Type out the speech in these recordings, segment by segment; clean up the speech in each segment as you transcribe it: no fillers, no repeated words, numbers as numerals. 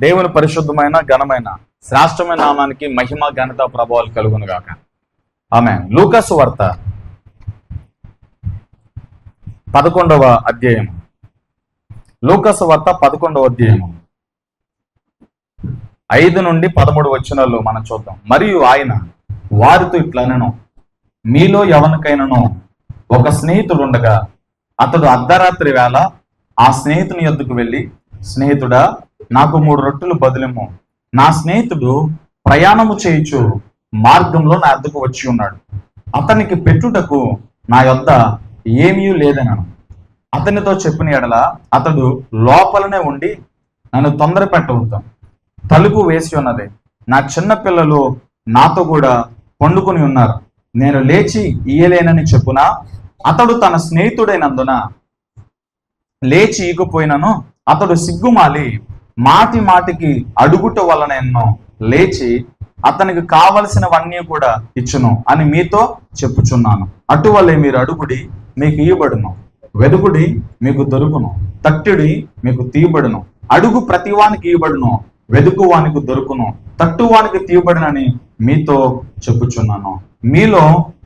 దేవుని పరిశుద్ధమైన ఘనమైన శ్రేష్టమైన నామానికి మహిమ ఘనత ప్రభావాలు కలుగును గాక. ఆమేన్. లూకాసు వార్త 11వ అధ్యాయం. లూకాసు వార్త 11వ అధ్యాయం 5 నుండి 13 వచనాలు మనం చూద్దాం. మరియు ఆయన వారితో ఇట్లనెను, మీలో ఎవరికైనాను ఒక స్నేహితుడు ఉండగా అతడు అర్ధరాత్రి వేళ ఆ స్నేహితుని యొద్దకు వెళ్ళి, స్నేహితుడా, నాకు 3 రొట్టెలు బదులిమ్ము. నా స్నేహితుడు ప్రయాణము చేయుచు మార్గంలో నా యొద్దకు వచ్చి ఉన్నాడు. అతనికి పెట్టుటకు నా యొద్ద ఏమీ లేదనను. అతనితో చెప్పిన ఎడల అతడు లోపలనే ఉండి, నన్ను తొందర పెట్టవద్దు, తలుపు వేసి ఉన్నది, నా చిన్న పిల్లలు నాతో కూడా పండుకొని ఉన్నారు, నేను లేచి ఇయ్యలేనని చెప్పునా? అతడు తన స్నేహితుడైనందున లేచి ఈకపోయినను అతడు సిగ్గుమాలి మాటి మాటికి అడుగుట వలన ఎన్నో లేచి అతనికి కావలసినవన్నీ కూడా ఇచ్చును అని మీతో చెప్పుచున్నాను. అటువలే మీరు అడుగుడి, మీకు ఇయ్యబడును, వెదుకుడి, మీకు దొరుకును, తట్టుడి, మీకు తీయబడును. అడుగు ప్రతివానికి ఇయ్యబడును, వెదుకువానికి దొరుకును, తట్టువానికి తీయబడునని మీతో చెప్పుచున్నాను. మీలో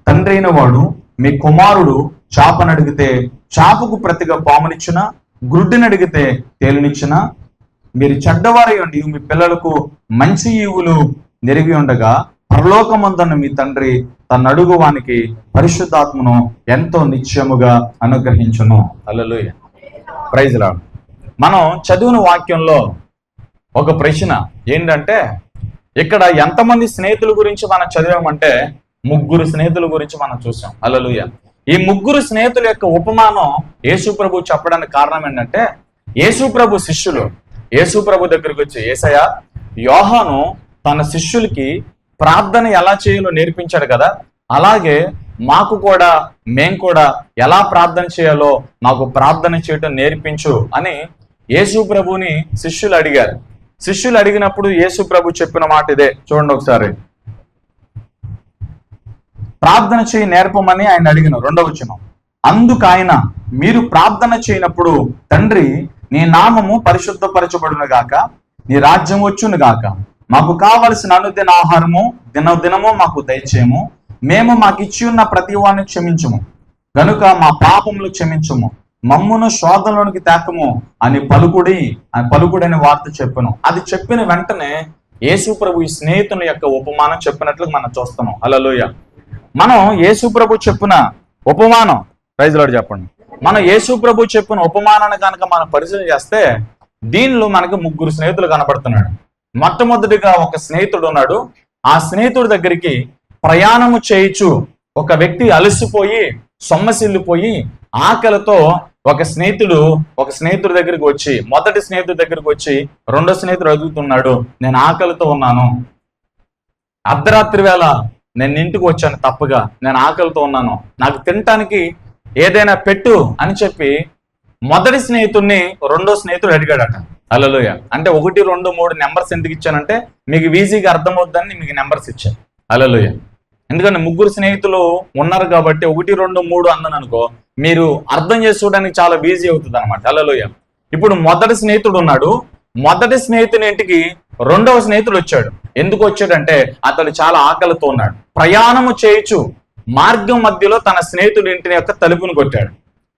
తండ్రి అయిన వాడు మీ కుమారుడు చాపనడిగితే చాపకు ప్రతిగా పామునిచ్చునా? గుడ్డిని అడిగితే తేలునిచ్చునా? మీరు చెడ్డవారై ఉండి మీ పిల్లలకు మంచి ఈవులు నెరిగి ఉండగా పరలోకమందున్న మీ తండ్రి తన అడుగువానికి పరిశుద్ధాత్మను ఎంతో నిశ్చయముగా అనుగ్రహించును. హల్లెలూయా, ప్రైజ్ లార్డ్. మనం చదివిన వాక్యంలో ఒక ప్రశ్న ఏంటంటే, ఇక్కడ ఎంతమంది స్నేహితుల గురించి మనం చదివామంటే 3 స్నేహితుల గురించి మనం చూసాం. హల్లెలూయా. ఈ 3 స్నేహితుల యొక్క ఉపమానం యేసు ప్రభు చెప్పడానికి కారణం ఏంటంటే, యేసు ప్రభు శిష్యులు యేసు ప్రభు దగ్గరికి వచ్చి, యేసయ్య, యోహాను తన శిష్యులకి ప్రార్థన ఎలా చేయాలో నేర్పించాడు కదా, అలాగే మేము కూడా ఎలా ప్రార్థన చేయాలో మాకు ప్రార్థన చేయటం నేర్పించు అని యేసు ప్రభుని శిష్యులు అడిగారు. శిష్యులు అడిగినప్పుడు యేసు ప్రభు చెప్పిన మాట ఇదే, చూడండి ఒకసారి. ప్రార్థన చేయి నేర్పమని ఆయన అడిగిన 2వ వచనం. అందుకు ఆయన, మీరు ప్రార్థన చేయనప్పుడు, తండ్రి, నీ నామము పరిశుద్ధపరచబడును గాక, నీ రాజ్యం వచ్చును గాక, మాకు కావలసిన అనుదిన ఆహారము దినదినము మాకు దయచేయము, మేము మాకు ఇచ్చి ఉన్న ప్రతి వారిని క్షమించము, గనుక మా పాపములు క్షమించము, మమ్మును శోధనలోనికి తేకము అని పలుకుడని వార్త చెప్పను. అది చెప్పిన వెంటనే యేసు ప్రభు ఈ స్నేహితుని యొక్క ఉపమానం చెప్పినట్లు మనం చూస్తున్నాం. హల్లెలూయా. మనం యేసు ప్రభు చెప్పిన ఉపమానం, ప్రైజ్ లార్డ్ చెప్పండి, మనం యేసు ప్రభు చెప్పిన ఉపమానాన్ని కనుక మనం పరిశీలన చేస్తే దీనిలో మనకు 3 స్నేహితులు కనబడుతున్నాడు. మొట్టమొదటిగా ఒక స్నేహితుడు ఉన్నాడు. ఆ స్నేహితుడి దగ్గరికి ప్రయాణము చేయుచు ఒక వ్యక్తి అలసిపోయి సొమ్మసిల్లిపోయి ఆకలితో ఒక స్నేహితుడి దగ్గరికి వచ్చి, మొదటి స్నేహితుడి దగ్గరికి వచ్చి 2వ స్నేహితుడు అడుగుతున్నాడు, నేను ఆకలితో ఉన్నాను, అర్ధరాత్రి వేళ నేను ఇంటికి వచ్చాను తప్పగా, నేను ఆకలితో ఉన్నాను, నాకు తినటానికి ఏదైనా పెట్టు అని చెప్పి మొదటి స్నేహితుడిని 2వ స్నేహితుడు అడిగాడట. హల్లెలూయా. అంటే 1, 2, 3 నెంబర్స్ ఎందుకు ఇచ్చానంటే మీకు ఈజీగా అర్థమవుతుందని మీకు నెంబర్స్ ఇచ్చాను. హల్లెలూయా. ఎందుకంటే 3 స్నేహితులు ఉన్నారు కాబట్టి 1, 2, 3 అన్నాను అనుకో, మీరు అర్థం చేసుకోవడానికి చాలా ఈజీ అవుతుంది అనమాట. హల్లెలూయా. ఇప్పుడు మొదటి స్నేహితుడు ఉన్నాడు. మొదటి స్నేహితుని ఇంటికి 2వ స్నేహితుడు వచ్చాడు. ఎందుకు వచ్చాడంటే అతడు చాలా ఆకలితో ఉన్నాడు. ప్రయాణము చేయుచు మార్గం మధ్యలో తన స్నేహితుడి ఇంటిని యొక్క తలుపును కొట్టాడు.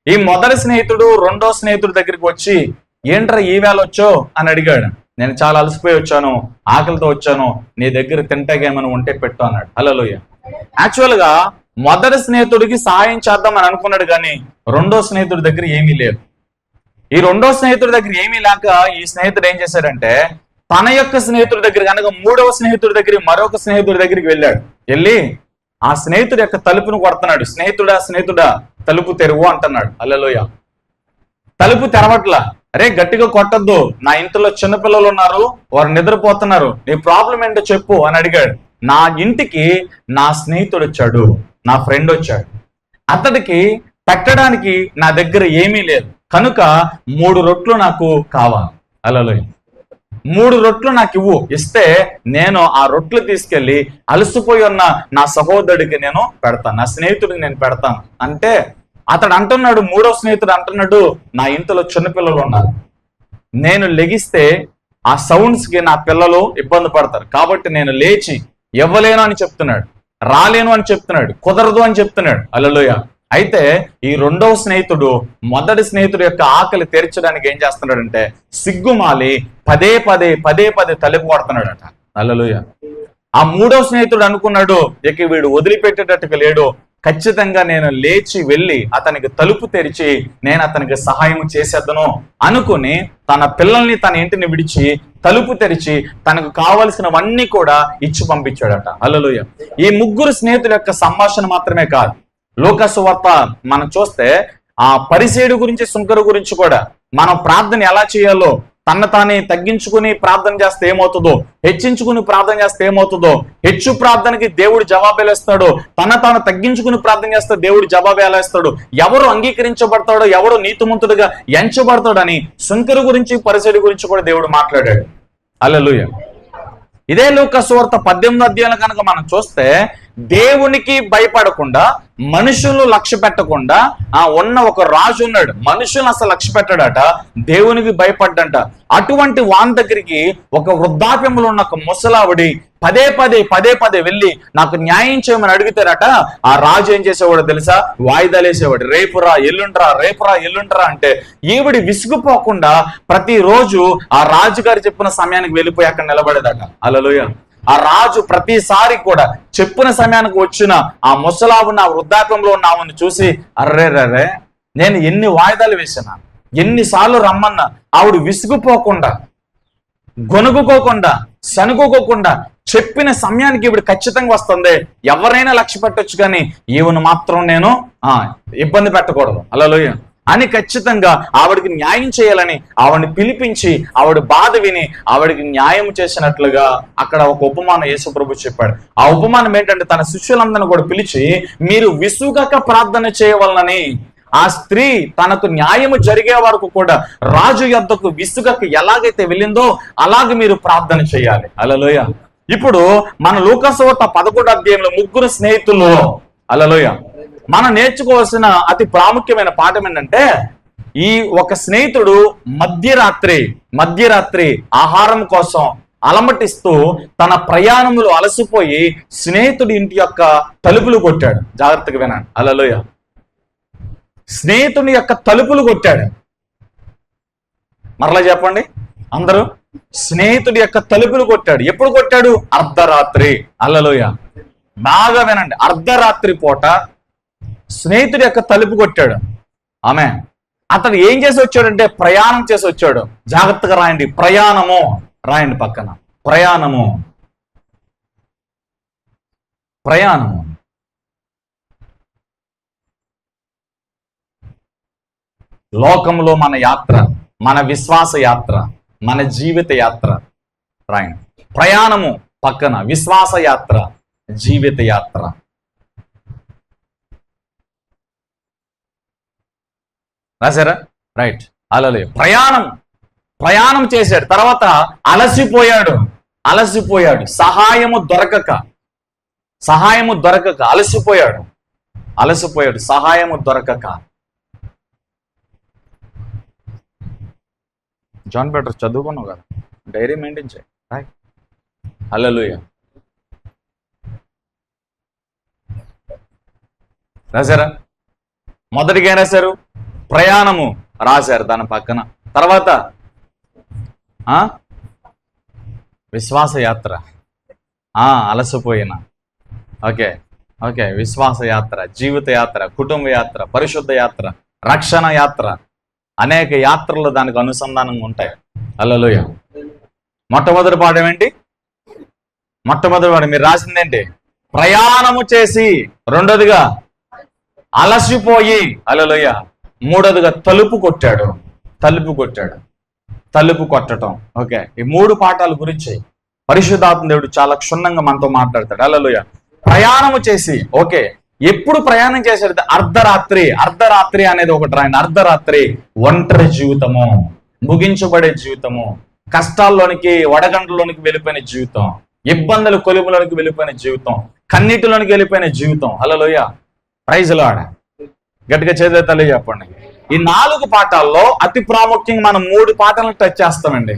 ఈ మొదటి స్నేహితుడు 2వ స్నేహితుడి దగ్గరికి వచ్చి, ఏంట్రా ఈ వేళ వచ్చో అని అడిగాడు. నేను చాలా అలసిపోయి వచ్చాను, ఆకలితో వచ్చాను, నీ దగ్గర తింటాకేమైనా ఉంటే పెట్టు అన్నాడు. హల్లెలూయా. యాక్చువల్ గా మొదటి స్నేహితుడికి సహాయం చేద్దామని అనుకున్నాడు, కానీ 2వ స్నేహితుడి దగ్గర ఏమీ లేదు. ఈ 2వ స్నేహితుడి దగ్గర ఏమీ లేక ఈ స్నేహితుడు ఏం చేశాడంటే, తన యొక్క స్నేహితుడి దగ్గర కనుక 3వ స్నేహితుడి దగ్గర మరొక స్నేహితుడి దగ్గరికి వెళ్ళి ఆ స్నేహితుడి యొక్క తలుపును కొడుతున్నాడు. స్నేహితుడా తలుపు తెరువు అంటున్నాడు. హల్లెలూయా. తలుపు తెరవట్లా. అరే గట్టిగా కొట్టద్దు, నా ఇంట్లో చిన్నపిల్లలు ఉన్నారు, వారు నిద్రపోతున్నారు, నీ ప్రాబ్లం ఏంటో చెప్పు అని అడిగాడు. నా ఇంటికి నా స్నేహితుడు వచ్చాడు, నా ఫ్రెండ్ వచ్చాడు, అతడికి పెట్టడానికి నా దగ్గర ఏమీ లేదు, కనుక 3 రొట్లు నాకు కావాలి. హల్లెలూయా. 3 రొట్లు నాకు ఇవ్వు, ఇస్తే నేను ఆ రొట్లు తీసుకెళ్లి అలసిపోయి ఉన్న నా సహోదరుడికి నేను పెడతాను, నా స్నేహితుడికి నేను పెడతాను అంటే అతడు అంటున్నాడు, 3వ స్నేహితుడు అంటున్నాడు, నా ఇంట్లో చిన్నపిల్లలు ఉన్నారు, నేను లెగిస్తే ఆ సౌండ్స్కి నా పిల్లలు ఇబ్బంది పడతారు, కాబట్టి నేను లేచి ఇవ్వలేను అని చెప్తున్నాడు, రాలేను అని చెప్తున్నాడు, కుదరదు అని చెప్తున్నాడు. హల్లెలూయా. అయితే ఈ రెండవ స్నేహితుడు మొదటి స్నేహితుడు యొక్క ఆకలి తీర్చడానికి ఏం చేస్తున్నాడంటే సిగ్గుమాలి పదే పదే తలుపు కొడుతున్నాడట. హల్లెలూయా. ఆ మూడవ స్నేహితుడు అనుకున్నాడు, ఇక వీడు వదిలిపెట్టేటట్టుగా లేడు, ఖచ్చితంగా నేను లేచి వెళ్ళి అతనికి తలుపు తెరిచి నేను అతనికి సహాయం చేసేద్దను అనుకుని తన పిల్లల్ని తన ఇంటిని విడిచి తలుపు తెరిచి తనకు కావలసినవన్నీ కూడా ఇచ్చి పంపించాడట. హల్లెలూయా. ఈ ముగ్గురు స్నేహితుల యొక్క సంభాషణ మాత్రమే కాదు, లూకా సువార్త మనం చూస్తే ఆ పరిసేయుడు గురించి, సుంకరు గురించి కూడా మనం ప్రార్థన ఎలా చేయాలో, తన తానే తగ్గించుకుని ప్రార్థన చేస్తే ఏమవుతుందో, హెచ్చించుకుని ప్రార్థన చేస్తే ఏమవుతుందో, హెచ్చు ప్రార్థనకి దేవుడు జవాబు ఎలా ఇస్తాడో, తాను తగ్గించుకుని ప్రార్థన చేస్తే దేవుడు జవాబు ఎలా ఇస్తాడు, ఎవరు అంగీకరించబడతాడో, ఎవరు నీతిమంతుడిగా ఎంచబడతాడని సుంకరు గురించి, పరిసేయుడు గురించి కూడా దేవుడు మాట్లాడాడు. హల్లెలూయా. ఇదే లూకా సువార్త 18వ అధ్యాయం కనుక మనం చూస్తే దేవునికి భయపడకుండా, మనుషులు లక్ష్య పెట్టకుండా ఉన్న ఒక రాజు ఉన్నాడు. మనుషులను అసలు లక్ష్య పెట్టాడట, దేవునికి భయపడ్డంట. అటువంటి వాని దగ్గరికి ఒక వృద్ధాప్యంలో ఉన్న ఒక ముసలావిడి పదే వెళ్ళి నాకు న్యాయం చేయమని అడుగుతారట. ఆ రాజు ఏం చేసేవాడు తెలుసా? వాయిదాలు వేసేవాడు. రేపురా ఎల్లుంటరా అంటే ఈవిడి విసుగుపోకుండా ప్రతిరోజు ఆ రాజుగారు చెప్పిన సమయానికి వెళ్ళిపోయి అక్కడ నిలబడేదట. హల్లెలూయా. ఆ రాజు ప్రతిసారి కూడా చెప్పిన సమయానికి వచ్చిన ఆ ముసలావున్న ఆ వృద్ధాప్యంలో ఉన్న ఆమెను చూసి, అర్రే నేను ఎన్ని వాయిదాలు వేసినా, ఎన్నిసార్లు రమ్మన్నా ఆవిడ విసుగుపోకుండా, గొనుగుకోకుండా, సనుగుకోకుండా చెప్పిన సమయానికి ఈవిడ ఖచ్చితంగా వస్తుంది. ఎవరైనా లక్ష్య పెట్టొచ్చు, కానీ ఈవెను మాత్రం నేను ఇబ్బంది పెట్టకూడదు. హల్లెలూయా అని ఖచ్చితంగా ఆవిడికి న్యాయం చేయాలని ఆవిడని పిలిపించి ఆవిడ బాధ విని ఆవిడికి న్యాయం చేసినట్లుగా అక్కడ ఒక ఉపమానం యేసు ప్రభు చెప్పాడు. ఆ ఉపమానం ఏంటంటే తన శిష్యులందరినీ కూడా పిలిచి, మీరు విసుగక ప్రార్థన చేయవలనని, ఆ స్త్రీ తనకు న్యాయము జరిగే వరకు కూడా రాజు యొద్దకు విసుగక ఎలాగైతే వెళ్ళిందో అలాగే మీరు ప్రార్థన చేయాలి. హల్లెలూయా. ఇప్పుడు మన లూకా సువార్త 11వ అధ్యాయంలో ముగ్గురు స్నేహితులు, హల్లెలూయా, మనం నేర్చుకోవాల్సిన అతి ప్రాముఖ్యమైన పాఠం ఏంటంటే, ఈ ఒక స్నేహితుడు మధ్యరాత్రి ఆహారం కోసం అలమటిస్తూ తన ప్రయాణములు అలసిపోయి స్నేహితుడి ఇంటి యొక్క తలుపులు కొట్టాడు. జాగ్రత్తగా వినండి. హల్లెలూయా. స్నేహితుడి యొక్క తలుపులు కొట్టాడు. మరలా చెప్పండి అందరూ. స్నేహితుడి యొక్క తలుపులు కొట్టాడు. ఎప్పుడు కొట్టాడు? అర్ధరాత్రి. హల్లెలూయా. బాగా వినండి. అర్ధరాత్రి పూట స్నేహితుడి యొక్క తలుపు కొట్టాడు. ఆమె అతడు ఏం చేసి వచ్చాడంటే ప్రయాణం చేసి వచ్చాడు. జాగ్రత్తగా రాయండి. ప్రయాణము రాయండి పక్కన. ప్రయాణము. లోకంలో మన యాత్ర, మన విశ్వాస యాత్ర, మన జీవిత యాత్ర రాయండి. ప్రయాణము పక్కన, విశ్వాస యాత్ర, జీవిత యాత్ర. రాశారా? రైట్. హల్లెలూయా. ప్రయాణం చేశాడు. తర్వాత అలసిపోయాడు. సహాయము దొరకక అలసిపోయాడు. సహాయము దొరకక. జాన్ పీటర్ చదువుకున్నావు కదా, డైరీ మెయింటైన్ చేయి. రైట్. హల్లెలూయా. రాశారా? మొదటిగా ఏం రాశారు? ప్రయాణము రాశారు దాని పక్కన. తర్వాత విశ్వాస యాత్ర. అలసిపోయిన. ఓకే విశ్వాస యాత్ర, జీవిత యాత్ర, కుటుంబ యాత్ర, పరిశుద్ధ యాత్ర, రక్షణ యాత్ర, అనేక యాత్రలు దానికి అనుసంధానంగా ఉంటాయి. హల్లెలూయా. మొట్టమొదటి పాఠం ఏంటి? మీరు రాసిందేంటి? ప్రయాణము చేసి. రెండోదిగా అలసిపోయి. హల్లెలూయా. మూడోదిగా తలుపు కొట్టడం. ఓకే. ఈ మూడు పాఠాల గురించి పరిశుద్ధాత్మ దేవుడు చాలా క్షుణ్ణంగా మనతో మాట్లాడతాడు. హల్లెలూయా. ప్రయాణము చేసి. ఓకే. ఎప్పుడు ప్రయాణం చేశాడు? అర్ధరాత్రి అనేది ఒకటి రాయండి. అర్ధరాత్రి. ఒంటరి జీవితము, ముగించబడే జీవితము, కష్టాల్లోనికి, వడగండ్లలోనికి వెళ్ళిపోయిన జీవితం, ఇబ్బందులు కొలుములోనికి వెళ్ళిపోయిన జీవితం, కన్నీటిలోనికి వెళ్ళిపోయిన జీవితం. హల్లెలూయా. Praise Lord. గట్టిగా చేతులెత్తి చెప్పండి. ఈ 4 పాఠాల్లో అతి ప్రాముఖ్యంగా మనం 3 పాఠాలను టచ్ చేస్తామండి.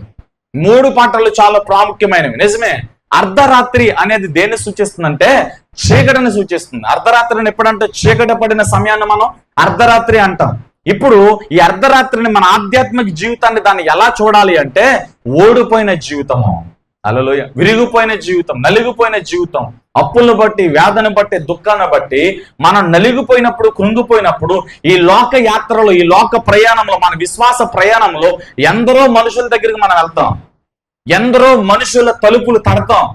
3 పాటలు చాలా ప్రాముఖ్యమైనవి. నిజమే, అర్ధరాత్రి అనేది దేన్ని సూచిస్తుందంటే చీకటిని సూచిస్తుంది. అర్ధరాత్రిని ఎప్పుడంటే చీకటి పడిన సమయాన్ని మనం అర్ధరాత్రి అంటాం. ఇప్పుడు ఈ అర్ధరాత్రిని మన ఆధ్యాత్మిక జీవితాన్ని దాన్ని ఎలా చూడాలి అంటే ఓడిపోయిన జీవితము, హల్లెలూయా, విరిగిపోయిన జీవితం, నలిగిపోయిన జీవితం, అప్పులను బట్టి, వ్యాధిని బట్టి, దుఃఖాన్ని బట్టి మనం నలిగిపోయినప్పుడు, కృంగిపోయినప్పుడు ఈ లోక యాత్రలో, ఈ లోక ప్రయాణంలో, మన విశ్వాస ప్రయాణంలో ఎందరో మనుషుల దగ్గరికి మనం వెళ్తాం, ఎందరో మనుషుల తలుపులు తడతాం,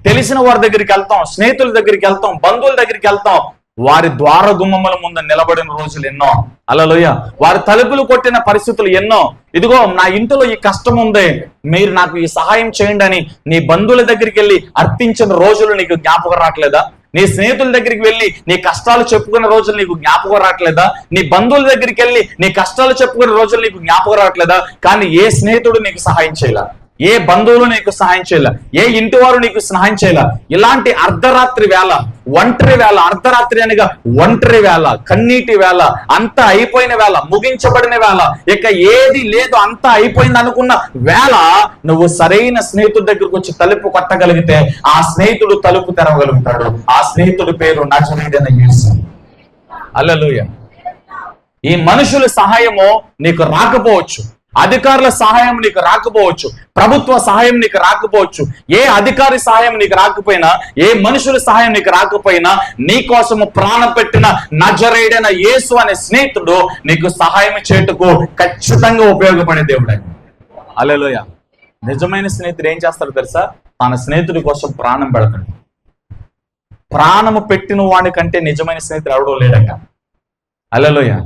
తెలిసిన వారి దగ్గరికి వెళ్తాం, స్నేహితుల దగ్గరికి వెళ్తాం, బంధువుల దగ్గరికి వెళ్తాం. వారి ద్వార గుమ్మముల ముందు నిలబడిన రోజులు ఎన్నో, హల్లెలూయా. వారి తలుపులు కొట్టిన పరిస్థితులు ఎన్నో. ఇదిగో నా ఇంటిలో ఈ కష్టం ఉంది, మీరు నాకు ఈ సహాయం చేయండి అని నీ బంధువుల దగ్గరికి వెళ్ళి అర్థించిన రోజులు నీకు జ్ఞాపకం రావట్లేదా? నీ స్నేహితుల దగ్గరికి వెళ్ళి నీ కష్టాలు చెప్పుకున్న రోజులు నీకు జ్ఞాపకం రావట్లేదా? నీ బంధువుల దగ్గరికి వెళ్ళి నీ కష్టాలు చెప్పుకున్న రోజులు నీకు జ్ఞాపకం రావట్లేదా? కానీ ఏ స్నేహితుడు నీకు సహాయం చేయాల, ఏ బంధువులు నీకు సహాయం చేయాల, ఏ ఇంటి వారు నీకు సహాయం చేయాల? ఇలాంటి అర్ధరాత్రి వేళ, ఒంటరి వేళ, అర్ధరాత్రి అనగా ఒంటరి వేళ, కన్నీటి వేళ, అంతా అయిపోయిన వేళ, ముగించబడిన వేళ, ఇక ఏది లేదు అంతా అయిపోయింది అనుకున్న వేళ నువ్వు సరైన స్నేహితుడి దగ్గరకు వచ్చి తలుపు కొట్టగలిగితే ఆ స్నేహితుడు తలుపు తెరవగలుగుతాడు. ఆ స్నేహితుడి పేరు నజరేయుడైన యేసు. హల్లెలూయా. ఈ మనుషుల సహాయము నీకు రాకపోవచ్చు, అధికారుల సహాయం నీకు రాకపోవచ్చు, ప్రభుత్వ సహాయం నీకు రాకపోవచ్చు, ఏ అధికారి సహాయం నీకు రాకపోయినా, ఏ మనుషుల సహాయం నీకు రాకపోయినా, నీ కోసము ప్రాణం పెట్టిన నజరేయుడైన యేసు అనే స్నేహితుడు నీకు సహాయం చేయుటకు ఖచ్చితంగా ఉపయోగపడే దేవుడు. హల్లెలూయా. నిజమైన స్నేహితుడు ఏం చేస్తాడు తెలుసా? తన స్నేహితుడి కోసం ప్రాణం పెడతాడు. ప్రాణము పెట్టిన వాడి కంటే నిజమైన స్నేహితుడు ఎవడో లేడక. హల్లెలూయా.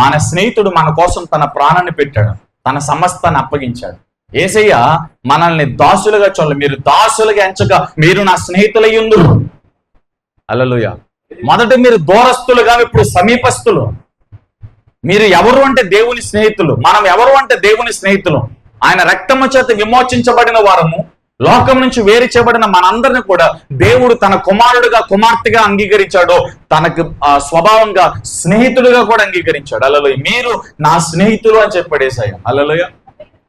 మన స్నేహితుడు మన కోసం తన ప్రాణాన్ని పెట్టాడు, తన సమస్తాన్ని అప్పగించాడు. యేసయ్య మనల్ని దాసులుగా చూడాలి. మీరు దాసులుగా ఎంచగా మీరు నా స్నేహితులయ్యుందురు. హల్లెలూయా. మొదట మీరు దూరస్తులుగా, ఇప్పుడు సమీపస్తులు. మీరు ఎవరు అంటే దేవుని స్నేహితులు. మనం ఎవరు అంటే దేవుని స్నేహితులు. ఆయన రక్తము చేత విమోచించబడిన వారము, లోకం నుంచి వేరు చేయబడిన మనందరిని కూడా దేవుడు తన కుమారుడుగా, కుమార్తెగా అంగీకరించాడు. తనకు స్వభావంగా స్నేహితుడుగా కూడా అంగీకరించాడు. హల్లెలూయా. మీరు నా స్నేహితులు అని చెప్పాడు యేసయ్య. హల్లెలూయా.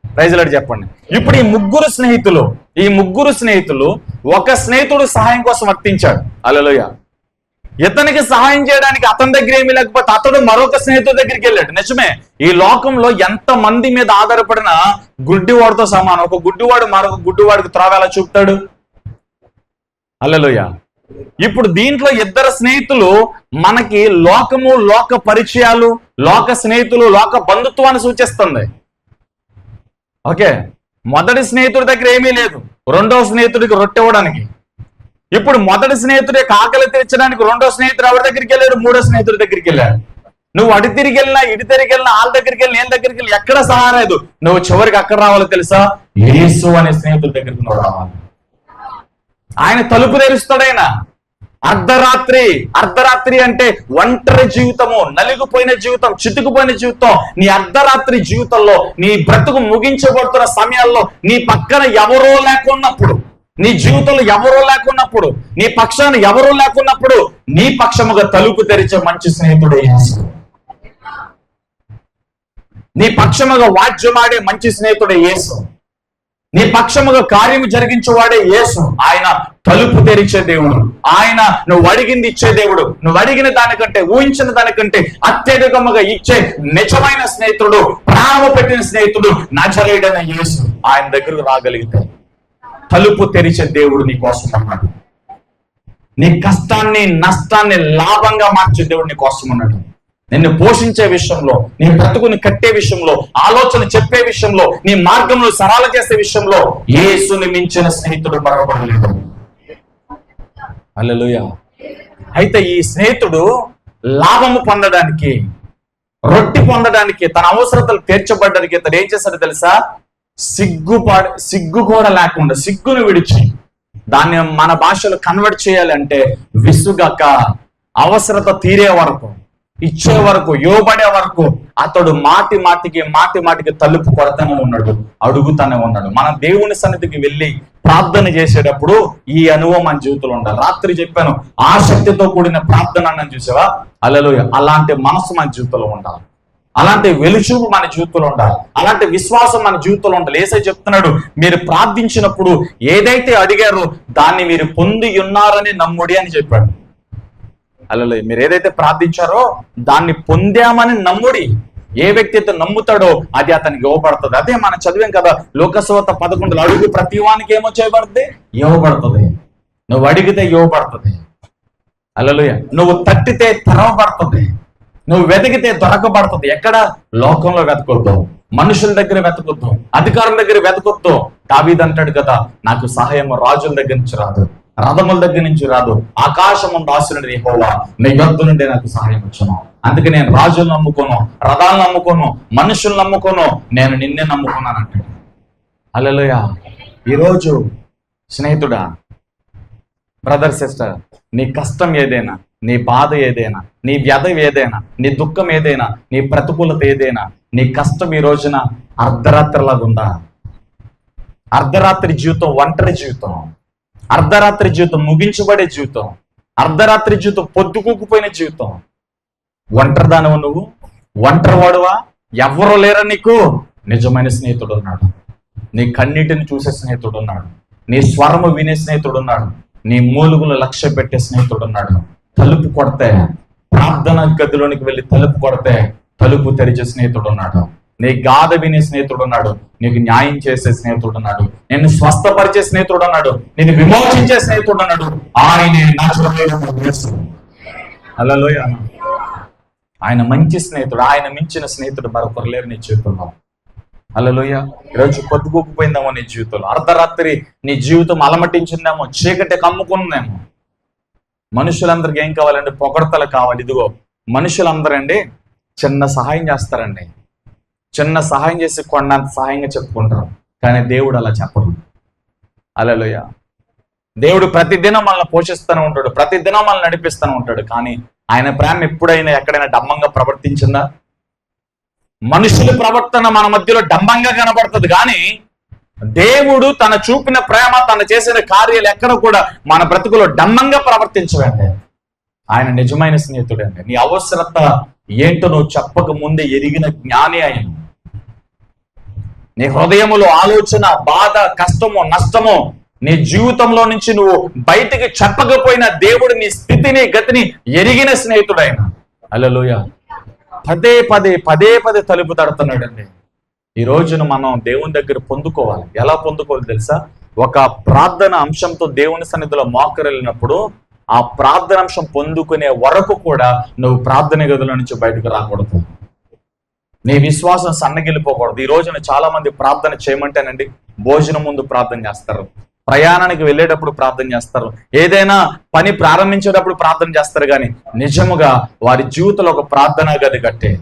ప్రైజ్ లార్డ్ చెప్పండి. ఇప్పుడు ఈ ముగ్గురు స్నేహితులు ఒక స్నేహితుడు సహాయం కోసం వర్తించాడు. హల్లెలూయా. ఇతనికి సహాయం చేయడానికి అతని దగ్గర ఏమీ లేకపోతే అతడు మరొక స్నేహితుడి దగ్గరికి వెళ్ళాడు. నిజమే, ఈ లోకంలో ఎంత మంది మీద ఆధారపడిన గుడ్డివాడితో సమానం. ఒక గుడ్డివాడు మరొక గుడ్డివాడికి త్రోవ ఎలా చూపుతాడు? హల్లెలూయా. ఇప్పుడు దీంట్లో ఇద్దరు స్నేహితులు మనకి లోకము, లోక పరిచయాలు, లోక స్నేహితులు, లోక బంధుత్వాన్ని సూచిస్తుంది. ఓకే, మొదటి స్నేహితుడి దగ్గర ఏమీ లేదు, రెండవ స్నేహితుడికి రొట్టె ఇవ్వడానికి. ఇప్పుడు మొదటి స్నేహితుడి ఆకలి తీర్చడానికి రెండో స్నేహితుడు ఎవరి దగ్గరికి వెళ్ళాడు? మూడో స్నేహితుడి దగ్గరికి వెళ్ళాడు. నువ్వు అడి తిరిగి వెళ్ళినా, ఇటు తిరిగి వెళ్ళినా, వాళ్ళ దగ్గరికి వెళ్ళిన, వీళ్ళ దగ్గరికి వెళ్ళి ఎక్కడ సహాయం లేదు. నువ్వు చివరికి అక్కడ రావాలో తెలుసా? యేసు అనే స్నేహితుడి దగ్గరికి నువ్వు రావాలి. ఆయన తలుపు తెరుస్తాడైనా. అర్ధరాత్రి అంటే ఒంటరి జీవితము, నలిగిపోయిన జీవితం, చితుకుపోయిన జీవితం. నీ అర్ధరాత్రి జీవితంలో, నీ బ్రతుకు ముగించబడుతున్న సమయాల్లో నీ పక్కన ఎవరో లేకున్నప్పుడు, నీ జీవితంలో ఎవరో లేకున్నప్పుడు, నీ పక్షాన ఎవరో లేకున్నప్పుడు నీ పక్షముగా తలుపు తెరిచే మంచి స్నేహితుడే యేసు. నీ పక్షముగా వాద్యమాడే మంచి స్నేహితుడే యేసు. నీ పక్షముగా కార్యము జరిగించేవాడే యేసు. ఆయన తలుపు తెరిచే దేవుడు. ఆయన నువ్వు అడిగింది ఇచ్చే దేవుడు. నువ్వు అడిగిన దానికంటే, ఊహించిన దానికంటే అత్యధికముగా ఇచ్చే నిజమైన స్నేహితుడు, ప్రాణము పెట్టిన స్నేహితుడు నజరేయుడైన యేసు. ఆయన దగ్గరకు రాగలిగితే తలుపు తెరిచే దేవుడు నీ కోసం ఉన్నాడు. నీ కష్టాన్ని, నష్టాన్ని లాభంగా మార్చే దేవుడు నీ కోసం ఉన్నాడు. నిన్ను పోషించే విషయంలో, నీ బ్రతుకుని కట్టే విషయంలో, ఆలోచన చెప్పే విషయంలో, నీ మార్గంలో సరళ చేసే విషయంలో యేసుని మించిన స్నేహితుడు మరొకడు లేడు. హల్లెలూయా. అయితే ఈ స్నేహితుడు లాభము పొందడానికి, రొట్టె పొందడానికి, తన అవసరతలు తీర్చబడ్డానికి ఇతడు ఏం చేశాడు తెలుసా? సిగ్గు కూడా లేకుండా, సిగ్గును విడిచి, దాన్ని మన భాషలో కన్వర్ట్ చేయాలంటే విసుగక, అవసరత తీరే వరకు, ఇచ్చే వరకు, ఇవ్వబడే వరకు అతడు మాటి మాటికి తలుపు కొడతానే ఉన్నాడు, అడుగుతానే ఉన్నాడు. మనం దేవుని సన్నిధికి వెళ్ళి ప్రార్థన చేసేటప్పుడు ఈ అనుభవం మన జీవితంలో ఉండాలి. రాత్రి చెప్పాను, ఆసక్తితో కూడిన ప్రార్థన అన్నది చూసావా? హల్లెలూయా. అలాంటి మనసు మన జీవితంలో ఉండాలి. అలాంటి వెలుచూపు మన జీవితంలో ఉండాలి, అలాంటి విశ్వాసం మన జీవితంలో ఉండాలి. యేసయ్య చెప్తున్నాడు, మీరు ప్రార్థించినప్పుడు ఏదైతే అడిగారో దాన్ని మీరు పొంది ఉన్నారని నమ్ముడి అని చెప్పాడు. అలా మీరు ఏదైతే ప్రార్థించారో దాన్ని పొందామని నమ్ముడి. ఏ వ్యక్తి అయితే నమ్ముతాడో అది అతనికి ఇవ్వబడుతుంది. అదే మనం చదివాం కదా లోకసువార్త 11, అడుగు ప్రతి వానికి ఏమో చేయబడుతుంది, ఇవ్వబడుతుంది. నువ్వు అడిగితే ఇవ్వబడుతుంది. హల్లెలూయా. నువ్వు తట్టితే తెరవబడుతుంది, నువ్వు వెతికితే దొరకబడుతుంది. ఎక్కడ? లోకంలో వెతకొద్దు, మనుషుల దగ్గర వెతకొద్దు, అధికారుల దగ్గర వెతకొద్దు. దావీదు అంటాడు కదా, నాకు సహాయం రాజుల దగ్గర నుంచి రాదు, రథముల దగ్గర నుంచి రాదు, ఆకాశం దాసుని యెహోవా నీ యొద్ద నుండి నాకు సహాయం వచ్చును. అందుకే నేను రాజులను నమ్ముకోను, రథాలను నమ్ముకోను, మనుషులను నమ్ముకోను, నేను నిన్నే నమ్ముకున్నాను అంటాడు. హల్లెలూయా. ఈరోజు స్నేహితుడా, బ్రదర్, సిస్టర్, నీ కష్టం ఏదైనా, నీ బాధ ఏదైనా, నీ వ్యధ ఏదైనా, నీ దుఃఖం ఏదైనా, నీ ప్రతికూలత ఏదైనా, నీ కష్టం ఈ రోజున అర్ధరాత్రిలాగా ఉందా? అర్ధరాత్రి జీవితం ఒంటరి జీవితం, అర్ధరాత్రి జీవితం ముగించబడే జీవితం, అర్ధరాత్రి జీవితం పొద్దుకూకుపోయిన జీవితం. ఒంటరిదానవు నువ్వు, ఒంటరి వాడువా? ఎవరు లేరా నీకు? నిజమైన స్నేహితుడు ఉన్నాడు, నీ కన్నీటిని చూసే స్నేహితుడు ఉన్నాడు, నీ స్వరము వినే స్నేహితుడు ఉన్నాడు, నీ మూలుగులు లక్ష్య పెట్టే స్నేహితుడు ఉన్నాడు. తలుపు కొడితే, ప్రార్థన గదిలోనికి వెళ్ళి తలుపు కొడితే తలుపు తెరిచే స్నేహితుడు ఉన్నాడు, నీ గాథ వినే స్నేహితుడు ఉన్నాడు, నీకు న్యాయం చేసే స్నేహితుడు ఉన్నాడు, నిన్ను స్వస్థపరిచే స్నేహితుడు ఉన్నాడు, నిన్ను విమోచించే స్నేహితుడు ఉన్నాడు. ఆయనే హల్లెలూయా. ఆయన మంచి స్నేహితుడు, ఆయన మించిన స్నేహితుడు మరొకరు లేరు నీ జీవితంలో. హల్లెలూయా. ఈరోజు పొద్దుగూకుపోయిందేమో నీ జీవితంలో, అర్ధరాత్రి నీ జీవితం అలమటించిందేమో, చీకటి కమ్ముకుందేమో. మనుషులందరికి ఏం కావాలండి? పొగడతలు కావాలి. ఇదిగో మనుషులందరండి చిన్న సహాయం చేస్తారండి, చిన్న సహాయం చేసి కొండంత సహాయంగా చెప్పుకుంటారు, కానీ దేవుడు అలా చెప్పడు. హల్లెలూయా. దేవుడు ప్రతిదినం మనల్ని పోషిస్తూనే ఉంటాడు, ప్రతిదినం మనల్ని నడిపిస్తూనే ఉంటాడు, కానీ ఆయన ప్రేమ ఎప్పుడైనా ఎక్కడైనా డంబంగా ప్రవర్తించిందా? మనుషుల ప్రవర్తన మన మధ్యలో డంబంగా కనబడుతుంది, కానీ దేవుడు తన చూపిన ప్రేమ, తను చేసిన కార్యాలు ఎక్కడ కూడా మన బ్రతుకులో డంబంగా ప్రవర్తించవండి. ఆయన నిజమైన స్నేహితుడు అండి. నీ అవసరత ఏంటో నువ్వు చెప్పక ముందే ఎరిగిన జ్ఞాని ఆయన. నీ హృదయములో ఆలోచన, బాధ, కష్టమో నష్టమో నీ జీవితంలో నుంచి నువ్వు బయటికి చెప్పకపోయినా దేవుడు నీ స్థితిని, గతిని ఎరిగిన స్నేహితుడు ఆయన. హల్లెలూయా. పదే పదే తలుపు తడుతున్నాడండి. ఈ రోజున మనం దేవుని దగ్గర పొందుకోవాలి. ఎలా పొందుకోవాలి తెలుసా? ఒక ప్రార్థన అంశంతో దేవుని సన్నిధిలో మోకరిల్లినప్పుడు ఆ ప్రార్థన అంశం పొందుకునే వరకు కూడా నువ్వు ప్రార్థన గదిలో నుంచి బయటకు రాకూడదు. నీ విశ్వాసం సన్నగిలిపోకూడదు. ఈ రోజున చాలా మంది ప్రార్థన చేయమంటేనండి భోజనం ముందు ప్రార్థన చేస్తారు, ప్రయాణానికి వెళ్ళేటప్పుడు ప్రార్థన చేస్తారు, ఏదైనా పని ప్రారంభించేటప్పుడు ప్రార్థన చేస్తారు, కానీ నిజముగా వారి జీవితంలో ఒక ప్రార్థనా గది కట్టే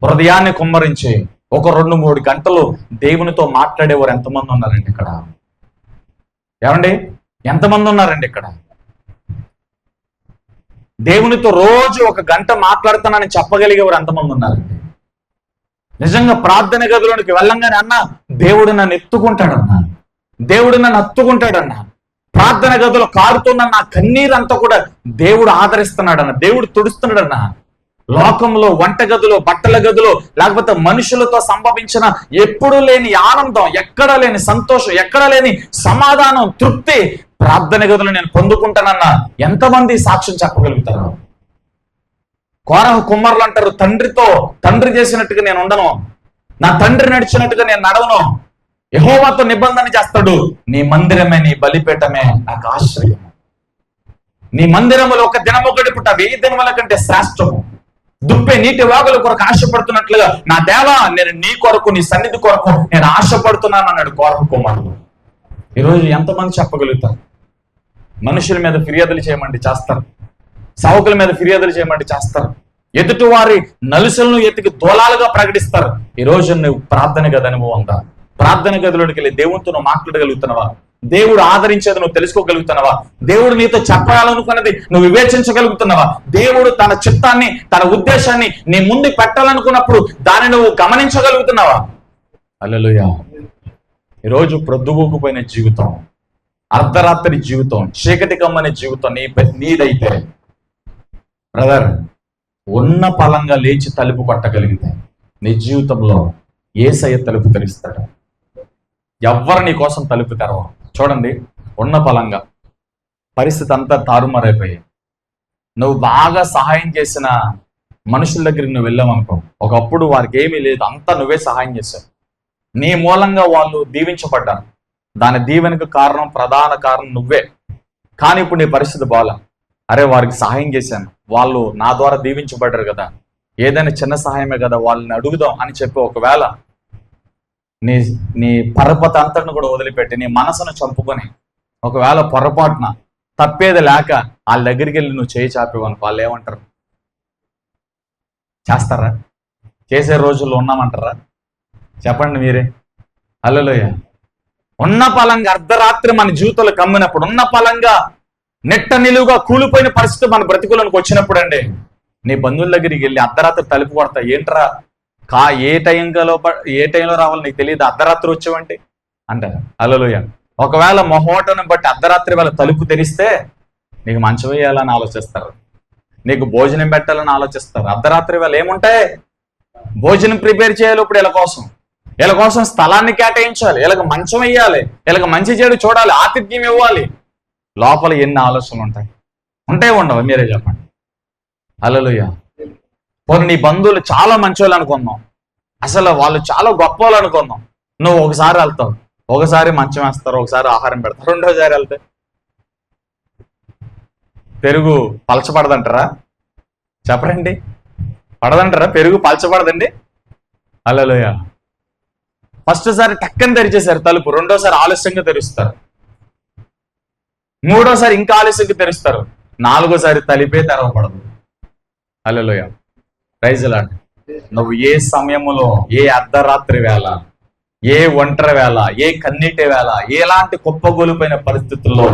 హృదయాన్ని కుమ్మరించి ఒక 2-3 గంటలు దేవునితో మాట్లాడేవారు ఎంతమంది ఉన్నారండి ఇక్కడ? ఏమండి, ఎంతమంది ఉన్నారండి ఇక్కడ? దేవునితో రోజు 1 గంట మాట్లాడుతానని చెప్పగలిగేవారు ఎంతమంది ఉన్నారండి? నిజంగా ప్రార్థన గదిలోనికి వెళ్ళంగానే అన్న దేవుడు నన్ను ఎత్తుకుంటాడన్నా, దేవుడు నన్ను హత్తుకుంటాడన్నా, ప్రార్థన గదిలో కారుతున్న నా కన్నీరంతా కూడా దేవుడు ఆదరిస్తున్నాడన్న, దేవుడు తుడుస్తున్నాడన్నా. లోకంలో వంట గదిలో, బట్టల గదిలో, లేకపోతే మనుషులతో సంభవించిన ఎప్పుడూ లేని ఆనందం, ఎక్కడ లేని సంతోషం, ఎక్కడ లేని సమాధానం, తృప్తి ప్రార్థన గదిలో నేను పొందుకుంటానన్నా ఎంతమంది సాక్ష్యం చెప్పగలుగుతారు? కోరహ కుమ్మరులు అంటారు, తండ్రి చేసినట్టుగా నేను ఉండను, నా తండ్రి నడిచినట్టుగా నేను నడవను, యెహోవాతో నిబంధన చేస్తాడు, నీ మందిరమే, నీ బలిపీఠమే నాకు ఆశ్రయం, నీ మందిరములో 1 దినము గడుపుట 1000 దినముల కంటే శ్రేష్టము, దుప్పే నీటి వాగుల కొరకు ఆశపడుతున్నట్లుగా నా దేవా నేను నీ కొరకు, నీ సన్నిధి కొరకు నేను ఆశపడుతున్నాను అన్నాడు కోరహ కుమారుడు. ఈరోజు ఎంతమంది చెప్పగలుగుతారు? మనుషుల మీద ఫిర్యాదులు చేయమంటే చేస్తారు, సావుకుల మీద ఫిర్యాదులు చేయమంటే చేస్తారు, ఎదుటి వారి నలుసులను ఎత్తికి దూలాలుగా ప్రకటిస్తారు. ఈ రోజు నువ్వు ప్రార్థన గది అనుభవం ఉందా? ప్రార్థన గదిలోకి వెళ్ళి దేవునితో నువ్వు మాట్లాడగలుగుతున్నావా? దేవుడు ఆదరించేది నువ్వు తెలుసుకోగలుగుతున్నావా? దేవుడు నీతో చెప్పాలనుకున్నది నువ్వు వివేచించగలుగుతున్నావా? దేవుడు తన చిత్తాన్ని, తన ఉద్దేశాన్ని నీ ముందు పెట్టాలనుకున్నప్పుడు దాన్ని నువ్వు గమనించగలుగుతున్నావా? హల్లెలూయా. ఈరోజు ప్రొద్దుగూకుపోయిన జీవితం, అర్ధరాత్రి జీవితం, చీకటి కమ్మని జీవితం నీదైతే బ్రదర్, ఉన్న పలంగా లేచి తలుపు కొట్టగలిగితే నీ జీవితంలో యేసయ్య తలుపు తెరుస్తాడు. ఎవ్వరు నీ కోసం తలుపు తెరవరు. చూడండి, ఉన్న పలంగా పరిస్థితి అంతా తారుమారైపోయి నువ్వు బాగా సహాయం చేసిన మనుషుల దగ్గరికి నువ్వు వెళ్ళావనుకో, ఒకప్పుడు వారికి ఏమీ లేదు, అంతా నువ్వే సహాయం చేశావు. నీ మూలంగా వాళ్ళు దీవించబడ్డారు. దాని దీవెనకు ప్రధాన కారణం నువ్వే. కానీ ఇప్పుడు నీ పరిస్థితి బాగా, అరే వారికి సహాయం చేశాను, వాళ్ళు నా ద్వారా దీవించబడ్డారు కదా, ఏదైనా చిన్న సహాయమే కదా, వాళ్ళని అడుగుదాం అని చెప్పి ఒకవేళ నీ నీ పరపతి అంతటిని కూడా వదిలిపెట్టి నీ మనసును చంపుకొని ఒకవేళ పొరపాటున తప్పేది లేక వాళ్ళ దగ్గరికి వెళ్ళి నువ్వు చేయి చాపేవనుకో, వాళ్ళు ఏమంటారు? చేస్తారా? చేసే రోజుల్లో ఉన్నామంటారా? చెప్పండి మీరే. హల్లెలూయా. ఉన్న పలంగా అర్ధరాత్రి మన జీవితంలో కమ్మినప్పుడు, ఉన్న పలంగా నెట్ట నిలువుగా కూలిపోయిన పరిస్థితి మన బ్రతికులకు వచ్చినప్పుడు అండి, నీ బంధువుల దగ్గరికి వెళ్ళి అర్ధరాత్రి తలుపు కొడతా, ఏంట్రా ఏ టైంలో రావాలి నీకు తెలియదు, అర్ధరాత్రి వచ్చావంటే అంటారు. హల్లెలూయా. ఒకవేళ మొహోటను బట్టి అర్ధరాత్రి వేళ తలుపు తెరిస్తే నీకు మంచం వేయాలని ఆలోచిస్తారు, నీకు భోజనం పెట్టాలని ఆలోచిస్తారు. అర్ధరాత్రి వేళ ఏముంటాయి? భోజనం ప్రిపేర్ చేయాలి. ఇప్పుడు వీళ్ళ కోసం స్థలాన్ని కేటాయించాలి, వీళ్ళకి మంచం వేయాలి, వీళ్ళకి మంచి చెడు చూడాలి, ఆతిథ్యం ఇవ్వాలి. లోపల ఎన్ని ఆలోచనలు ఉంటాయి ఉండవు? మీరే చెప్పండి. హల్లెలూయా. పోనీ నీ బంధువులు చాలా మంచోళ్ళు అనుకుందాం, అసలు వాళ్ళు చాలా గొప్ప వాళ్ళు అనుకుందాం. నువ్వు ఒకసారి వెళ్తావు, ఒకసారి మంచం వేస్తారు, ఒకసారి ఆహారం పెడతారు, రెండోసారి వెళ్తే పెరుగు పలచబడదంటారా? చెప్పరండి, పడదంటారా? పెరుగు పలచబడదండి. హల్లెలూయా. ఫస్ట్ సారి టక్కని తెరిచేశారు తలుపు, రెండోసారి ఆలస్యంగా తెరుస్తారు, మూడోసారి ఇంకా ఆలస్యంగా తెరుస్తారు, నాలుగోసారి తలిపే తెరవబడదు. హల్లెలూయా. Praise lord. నువ్వు ఏ సమయములో, ఏ అర్ధరాత్రి వేళ, ఏ ఒంటరి వేళ, ఏ కన్నీటి వేళ, ఎలాంటి కుప్పగొలిపోయిన పరిస్థితుల్లో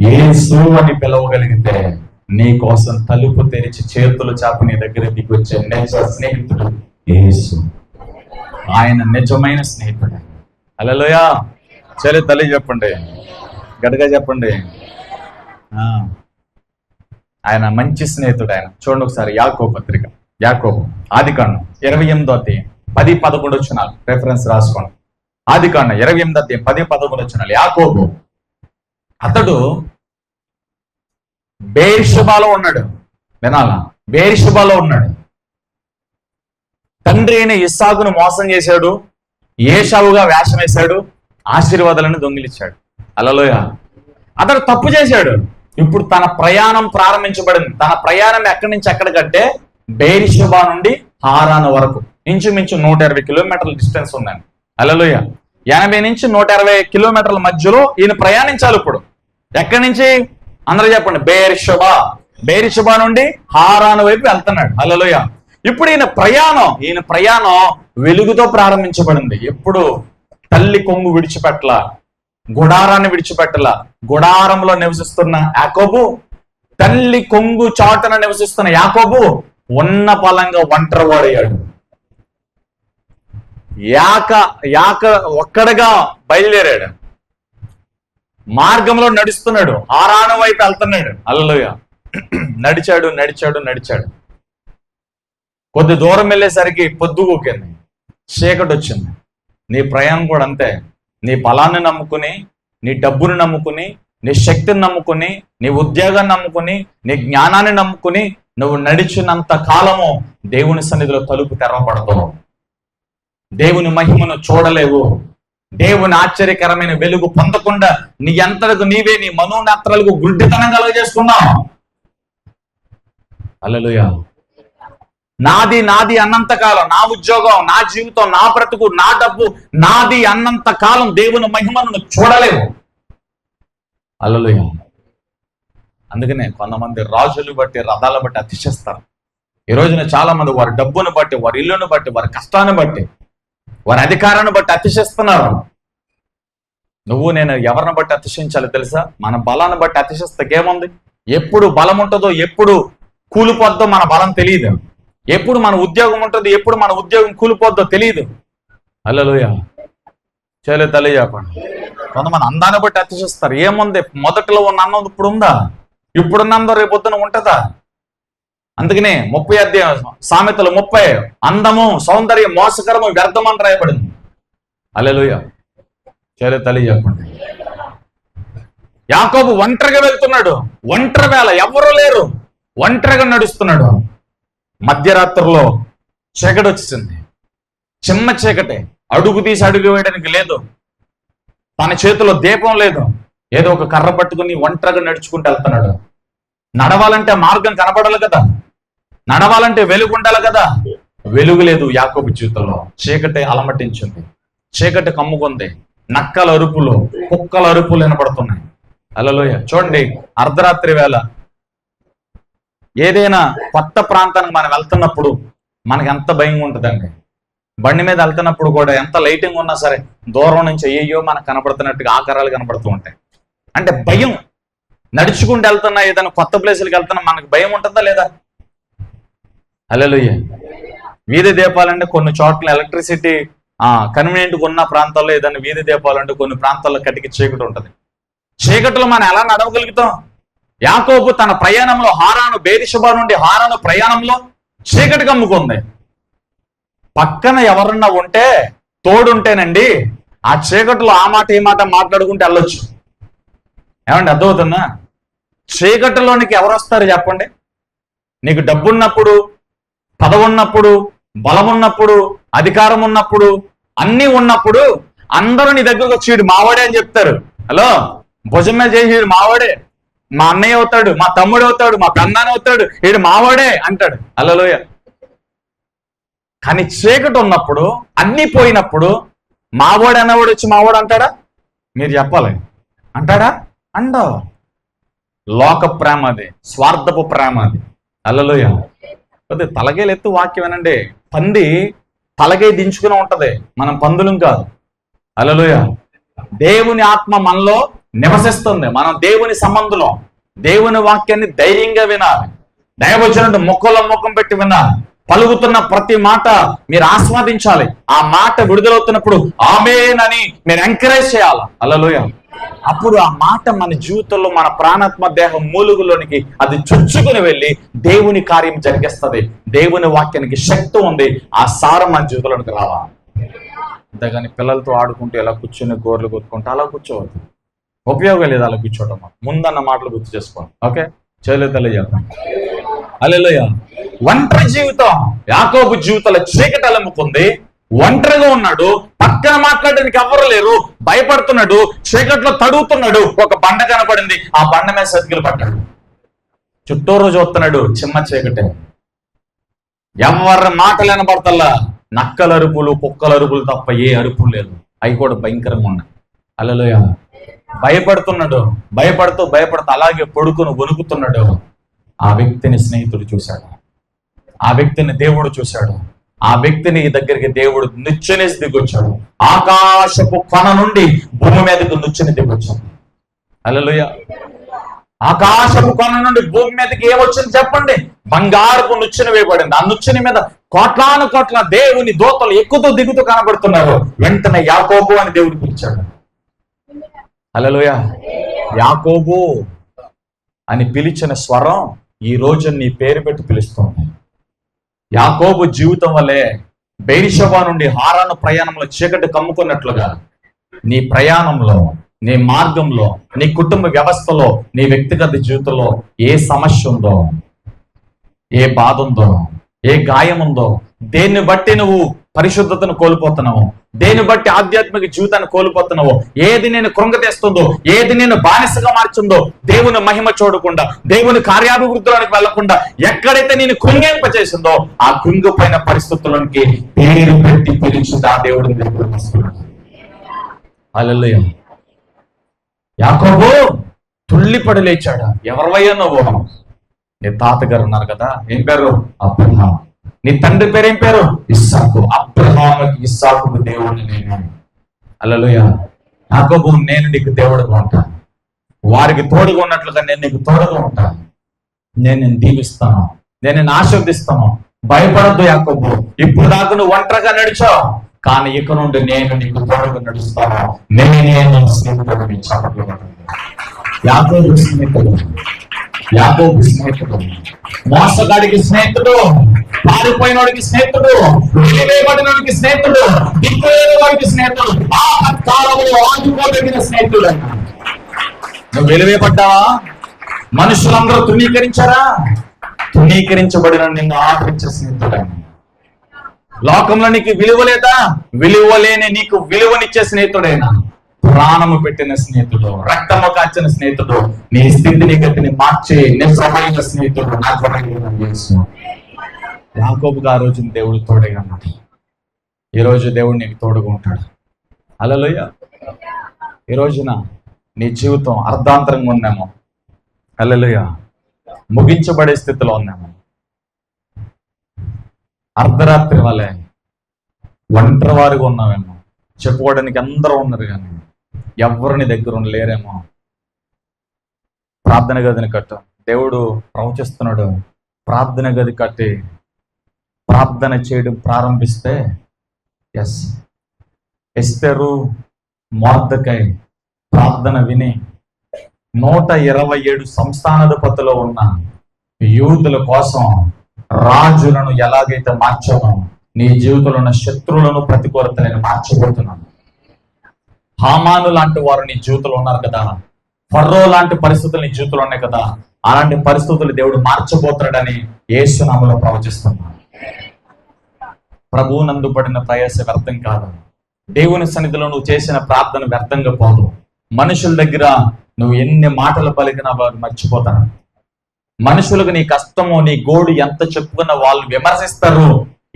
యేసు అని పిలవగలిగితే నీ కోసం తలుపు తెరిచి చేతులు చాపి నీ దగ్గర దిగొచ్చే నిజ స్నేహితుడు యేసు. ఆయన నిజమైన స్నేహితుడు. హల్లెలూయా. సరే తల్లి చెప్పండి, గట్టిగా చెప్పండి. ఆయన మంచి స్నేహితుడు. ఆయన చూడండి ఒకసారి యాకోబు పత్రిక, యాకోబు ఆదికాండం 28:10-11 వచనాలు రెఫరెన్స్ రాసుకోండి. ఆదికాండం 28:10-11 వచనాలు. యాకోబు అతడు బేర్షెబాలో ఉన్నాడు. వినాలా? బేర్షెబాలో ఉన్నాడు. తండ్రి అయిన ఇస్సాకును మోసం చేశాడు, ఏశావుగా వేషం వేశాడు, ఆశీర్వాదాలను దొంగిలించాడు. హల్లెలూయా. అతడు తప్పు చేశాడు. ఇప్పుడు తన ప్రయాణం ప్రారంభించబడింది. తన ప్రయాణం ఎక్కడి నుంచి ఎక్కడికంటే బేర్షెబా నుండి హారాను వరకు ఇంచుమించు 120 కిలోమీటర్ల డిస్టెన్స్ ఉందండి. హల్లెలూయా. 80 నుంచి 120 కిలోమీటర్ల మధ్యలో ఈయన ప్రయాణించాలి. ఇప్పుడు ఎక్కడి నుంచి? అందరూ చెప్పండి. బేర్షెబా నుండి హారాను వైపు వెళ్తున్నాడు. హల్లెలూయా. ఇప్పుడు ఈయన ప్రయాణం వెలుగుతో ప్రారంభించబడింది. ఎప్పుడు? తల్లి కొంగు విడిచిపెట్టల, గుడారాన్ని విడిచిపెట్టల. గుడారంలో నివసిస్తున్న యాకోబు, తల్లి కొంగు చాటున నివసిస్తున్న యాకోబు ఉన్న పలంగా ఒంటరివాడయ్యాడు. ఒక్కడగా బయలుదేరాడు. మార్గంలో నడుస్తున్నాడు, హారాను వైపు వెళ్తున్నాడు. హల్లెలూయా. నడిచాడు. కొద్ది దూరం వెళ్ళేసరికి పొద్దుగూకింది, చీకటి వచ్చింది. నీ ప్రయాణం కూడా అంతే. నీ బలాన్ని నమ్ముకుని, నీ డబ్బుని నమ్ముకుని, నీ శక్తిని నమ్ముకుని, నీ ఉద్యోగాన్ని నమ్ముకుని, నీ జ్ఞానాన్ని నమ్ముకుని నువ్వు నడిచినంత కాలము దేవుని సన్నిధిలో తలుపు తెరవబడదు. దేవుని మహిమను చూడలేవు. దేవుని ఆశ్చర్యకరమైన వెలుగు పొందకుండా నీ అంతలకు నీవే నీ మనోనేత్రాలకు గుడ్డితనం కలుగజేసుకున్నావు. హల్లెలూయా. నాది అన్నంత కాలం, నా ఉద్యోగం, నా జీవితం, నా బ్రతుకు, నా డబ్బు నాది అన్నంత కాలం దేవుని మహిమను చూడలేవు. హల్లెలూయా. అందుకనే కొంతమంది రాజులు బట్టి, రథాల బట్టి అతిశిస్తారు. ఈ రోజున చాలా మంది వారి డబ్బును బట్టి, వారి ఇల్లును బట్టి, వారి కష్టాన్ని బట్టి, వారి అధికారాన్ని బట్టి అతిశిస్తున్నారు. నువ్వు నేను ఎవరిని బట్టి అతిశించాలి తెలుసా? మన బలాన్ని బట్టి అతిశిస్తే ఏముంది? ఎప్పుడు బలం ఉంటుందో, ఎప్పుడు కూలిపోద్దో మన బలం తెలియదు. ఎప్పుడు మన ఉద్యోగం ఉంటుంది, ఎప్పుడు మన ఉద్యోగం కూలిపోద్దో తెలియదు. హల్లెలూయా. చేయలే తల్లి చెప్పండి. కొంతమంది అందాన్ని బట్టి అతిశిస్తారు. ఏముంది? మొదట్లో ఉన్న అన్నం ఇప్పుడు ఉందా? ఇప్పుడున్న అందరూ రేపొద్దున ఉంటుందా? అందుకనే 30 అధ్యాయం సామెతలు 30 అందము సౌందర్యం మోసకరము వ్యర్థం అని రాయబడింది. హల్లెలూయా. సరే తల్లి చెప్పండి. యాకోబు ఒంటరిగా వెళ్తున్నాడు. ఒంటరి వేళ ఎవరూ లేరు, ఒంటరిగా నడుస్తున్నాడు. మధ్యరాత్రిలో చీకటి వచ్చింది. చిన్న చీకటి, అడుగు తీసి అడుగు వేయడానికి లేదు, తన చేతిలో దీపం లేదు, ఏదో ఒక కర్ర పట్టుకుని ఒంటరిగా నడుచుకుంటూ వెళ్తున్నాడు. నడవాలంటే మార్గం కనపడాలి కదా, నడవాలంటే వెలుగు ఉండాలి కదా. వెలుగు లేదు యాకోబు జీవితంలో. చీకటి అలమటించింది, చీకటి కమ్ముకుంది. నక్కల అరుపులు, కుక్కల అరుపులు వినపడుతున్నాయి. హల్లెలూయా. చూడండి, అర్ధరాత్రి వేళ ఏదైనా కొత్త ప్రాంతానికి మనం వెళ్తున్నప్పుడు మనకి ఎంత భయంగా ఉంటుందండి. బండి మీద వెళ్తున్నప్పుడు కూడా ఎంత లైటింగ్ ఉన్నా సరే దూరం నుంచి అయ్యో మనకు కనపడుతున్నట్టుగా ఆకారాలు కనపడుతూ ఉంటాయి. అంటే భయం. నడుచుకుంటూ వెళ్తున్నా, ఏదైనా కొత్త ప్లేసులకు వెళ్తున్నా మనకు భయం ఉంటుందా లేదా? హల్లెలూయా. వీధి దీపాలంటే కొన్ని చోట్ల ఎలక్ట్రిసిటీ కన్వీనియంట్గా ఉన్న ప్రాంతాల్లో, ఏదైనా వీధి దీపాలంటే కొన్ని ప్రాంతాల్లో కటికి చీకటి ఉంటుంది. చీకటిలో మనం ఎలా నడవగలుగుతాం? యాకోబు తన ప్రయాణంలో బేరిషబా నుండి హారాను ప్రయాణంలో చీకటి కమ్ముకుంది. పక్కన ఎవరన్నా ఉంటే తోడుంటేనండి ఆ చీకటిలో ఆ మాట ఈ మాట మాట్లాడుకుంటూ వెళ్ళొచ్చు. ఏమండి, అర్థమవుతుందా? చీకటిలోనికి ఎవరు వస్తారు చెప్పండి? నీకు డబ్బు ఉన్నప్పుడు, పదవి ఉన్నప్పుడు, బలం ఉన్నప్పుడు, అధికారం ఉన్నప్పుడు, అన్నీ ఉన్నప్పుడు అందరూ నీ దగ్గరకు వచ్చి వీడు మావాడే అని చెప్తారు. హలో, భుజం మీద చేసి వీడు మావాడే, మా అన్నయ్య అవుతాడు, మా తమ్ముడు అవుతాడు, మా పెన్నాన్న అవుతాడు, వీడు మావాడే అంటాడు. హల్లెలూయా. కానీ చీకటి ఉన్నప్పుడు, అన్ని పోయినప్పుడు మావాడు అన్నవాడు వచ్చి మావాడు అంటాడా? మీరు చెప్పాలి. అంటాడా? అండవు. లోక ప్రేమ అది, స్వార్థపు ప్రేమ అది. హల్లెలూయా. కొద్ది తలగేలెత్తు వాక్యం వినండి. పంది తలగే దించుకుని ఉంటది, మనం పందులం కాదు. హల్లెలూయా. దేవుని ఆత్మ మనలో నివసిస్తుంది. మనం దేవుని సంబంధంలో దేవుని వాక్యాన్ని ధైర్యంగా వినాలి. దైవజనుడు ముఖం పెట్టి వినాలి. పలుకుతున్న ప్రతి మాట మీరు ఆస్వాదించాలి. ఆ మాట విడుదలవుతున్నప్పుడు ఆమేన్ అని మీరు ఎంకరేజ్ చేయాలి. హల్లెలూయా. అప్పుడు ఆ మాట మన జీవితంలో, మన ప్రాణాత్మ దేహం మూలుగులోనికి అది చొచ్చుకుని వెళ్ళి దేవుని కార్యం జరిగిస్తుంది. దేవుని వాక్యానికి శక్తి ఉంది. ఆ సారం మన జీవితంలోనికి రావాలి. అంతేగాని పిల్లలతో ఆడుకుంటూ ఎలా కూర్చుని గోర్లు కొట్టుకుంటూ అలా కూర్చోవద్దు. ఉపయోగం లేదు అలా కూర్చోవడం. ముందన్న మాటలు గుర్తు చేసుకోండి. ఓకే, చేయలేదలే చేద్దాం. హల్లెలూయా. ఒంటరి జీవితం. యాకోబు జీవితంలో చీకటి అలముకుంది. ఒంటరిగా ఉన్నాడు, పక్కన మాట్లాడడానికి ఎవరు లేరు, భయపడుతున్నాడు, చీకట్లో తడుగుతున్నాడు. ఒక బండ కనపడింది, ఆ బండ మీద సతికిలు పడ్డాడు. చుట్టూరు చూస్తున్నాడు, చిన్న చీకటే, ఎవరి మాటలు వినపడతల్లా. నక్కల అరుపులు, కుక్కల అరుపులు తప్ప ఏ అరుపులు లేదు. అవి కూడా భయంకరంగా ఉన్నాయి. హల్లెలూయా. భయపడుతున్నాడు, భయపడుతూ అలాగే పడుకుని వణుకుతున్నాడు. ఆ వ్యక్తిని స్నేహితుడు చూశాడు, ఆ వ్యక్తిని దేవుడు చూశాడు. ఆ వ్యక్తిని దగ్గరికి దేవుడు నిచ్చెనేసి దిగొచ్చాడు. ఆకాశపు కొన నుండి భూమి మీదకి నిచ్చెని దిగొచ్చాడు. హల్లెలూయా. ఆకాశపు కొన నుండి భూమి మీదకి ఏమొచ్చింది చెప్పండి? బంగారపు నుచ్చెన వేయబడింది. ఆ నుచ్చెని మీద కోట్లాను కోట్ల దేవుని దూతలు ఎక్కుతూ దిగుతూ కనబడుతున్నారు. వెంటనే యాకోబు అని దేవుడు పిలిచాడు. హల్లెలూయా. యాకోబు అని పిలిచిన స్వరం ఈ రోజు నీ పేరు పెట్టి పిలుస్తుంది. యాకోబు జీవితం వల్లే బెయిర్షెబా నుండి హారాను ప్రయాణంలో చీకటి కమ్ముకున్నట్లుగా నీ ప్రయాణంలో, నీ మార్గంలో, నీ కుటుంబ వ్యవస్థలో, నీ వ్యక్తిగత జీవితంలో ఏ సమస్య ఉందో, ఏ బాధ ఉందో, ఏ గాయం ఉందో, దేన్ని బట్టి నువ్వు పరిశుద్ధతను కోల్పోతున్నావు, దేన్ని బట్టి ఆధ్యాత్మిక జీవితాన్ని కోల్పోతున్నావు, ఏది నేను కృంగతేస్తుందో, ఏది నేను బానిసగా మార్చుందో, దేవుని మహిమ చూడకుండా, దేవుని కార్యాభివృద్ధిలోనికి వెళ్లకుండా ఎక్కడైతే నేను కృంగింపచేసిందో ఆ కృంగిపోయిన పరిస్థితుల్లోనికి పేరు పెట్టి పిలిచింది ఆ దేవుడిని దగ్గర వస్తున్నాడు. హల్లెలూయా. యాకోబు తుళ్ళిపడి లేచాడు. ఎవరివయ్యా నువ్వు? నీ తాతగారు ఉన్నారు కదా, ఏం పేరు? అబ్రహాం. నీ తండ్రి పేరు ఏం పేరు? ఇస్సాకు. అబ్రహాముకి ఇస్సాకుకు దేవుడిని నేను. హల్లెలూయా. యాకోబు, నేను నీకు దేవుడుగా ఉంటాను. వారికి తోడుగా ఉన్నట్లుగా నేను నీకు తోడుగా ఉంటాను. నేను నిన్ను దీవిస్తాను, నేను నిన్ను ఆశీర్వదిస్తాను. భయపడద్దు యాకోబు. ఇప్పుడు దాకా నువ్వు ఒంటరిగా నడిచావు, కానీ ఇక నుండి నేను నీకు తోడుగా నడుస్తాను. నేనే స్నేహితుడు. యాకోబు స్నేహితుడు. యాకోబు స్నేహితుడు, మోసగాడికి స్నేహితుడు, పారిపోయినోడికి స్నేహితుడు, వెలివేయబడినోడికి స్నేహితుడు, దిక్కులేని వాడికి స్నేహితుడు, ఆపత్కాలంలో ఆదుకోదగిన స్నేహితుడు. నువ్వు వెలివేయబడ్డావా? మనుషులందరూ తృణీకరించారా? తృణీకరించబడిన నిన్ను ఆదరించే స్నేహితుడు. లోకంలో నీకు విలువ లేదా? విలువలేని నీకు విలువనిచ్చే స్నేహితుడైనా, ప్రాణము పెట్టిన స్నేహితుడు, రక్తము కాచిన స్నేహితుడు, నీ స్థితిని గతిని మార్చే నిజమైన స్నేహితుడు నా యేసు. యాకోబుకు ఆ రోజున దేవుడు తోడుగా ఉన్నాడు. ఈ రోజు దేవుడు నీకు తోడుగా ఉంటాడు. హల్లెలూయా. ఈ రోజున నీ జీవితం అర్ధాంతరంగా ఉన్నామో, హల్లెలూయా, ముగించబడే స్థితిలో ఉన్నాము. అర్ధరాత్రి వలె ఒంటరి వారిగా ఉన్నామేమో, చెప్పుకోవడానికి అందరూ ఉన్నారు కానీ ఎవరిని దగ్గర లేరేమో. ప్రార్థన గదిని కట్టు. దేవుడు ప్రవచిస్తున్నాడు. ప్రార్థన గది కట్టి ప్రార్థన చేయడం ప్రారంభిస్తే ఎస్తేరు, మొర్దెకై ప్రార్థన విని 127 సంస్థానాధిపతిలో ఉన్న యూదుల కోసం రాజులను ఎలాగైతే మార్చానో, నీ జీవితంలో ఉన్న శత్రువులను ప్రతికూలత నేను మార్చబోతున్నాను. హామాను లాంటి వారు నీ జీవితంలో ఉన్నారు కదా, ఫర్రో లాంటి పరిస్థితులు నీ జీవితంలో ఉన్నాయి కదా, అలాంటి పరిస్థితులు దేవుడు మార్చబోతున్నాడని యేసు నామములో ప్రవచిస్తున్నాను. ప్రభువు నందు పడిన ప్రయాస వ్యర్థం కాదు. దేవుని సన్నిధిలో నువ్వు చేసిన ప్రార్థన వ్యర్థంగా పోదు. మనుషుల దగ్గర నువ్వు ఎన్ని మాటలు పలికినా వారు మర్చిపోతారు. మనుషులకు నీ కష్టము, నీ గోడు ఎంత చెప్పుకున్న వాళ్ళు విమర్శిస్తారు.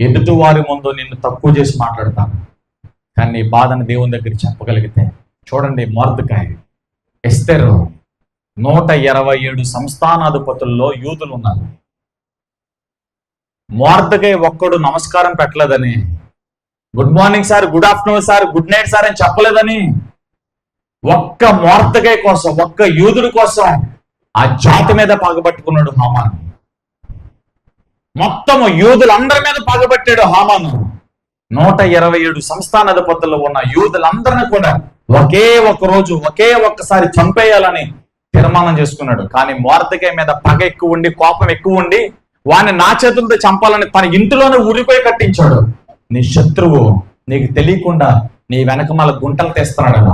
ఎదుటి వారి ముందు నిన్ను తక్కువ చేసి మాట్లాడతాను. కానీ నీ బాధను దేవుని దగ్గర చెప్పగలిగితే, చూడండి, మొర్దెకై, ఎస్తేరు, 127 సంస్థానాధిపతుల్లో యూదులు ఉన్నారు. మొర్దెకై ఒక్కడు నమస్కారం పెట్టలేదని, good morning sir, good afternoon sir, good night sir అని చెప్పలేదని, ఒక్క మొర్దెకై కోసం, ఒక్క యూదుడి కోసం ఆ జాతి మీద పగబట్టుకున్నాడు హామాను. మొత్తము యూదులందరి మీద పగబట్టాడు హామాను. 127 సంస్థానాధిపతుల్లో ఉన్న యూదులందరినీ కూడా ఒకే ఒక రోజు, ఒకే ఒక్కసారి చంపేయాలని తీర్మానం చేసుకున్నాడు. కానీ మొర్దెకై మీద పగ ఎక్కువ ఉండి, కోపం ఎక్కువ ఉండి, వాడిని నా చేతులతో చంపాలని తన ఇంటిలోనే ఉరిపోయి కట్టించాడు. నీ శత్రువు నీకు తెలియకుండా నీ వెనకమాల గుంటలు తీస్తున్నాడు.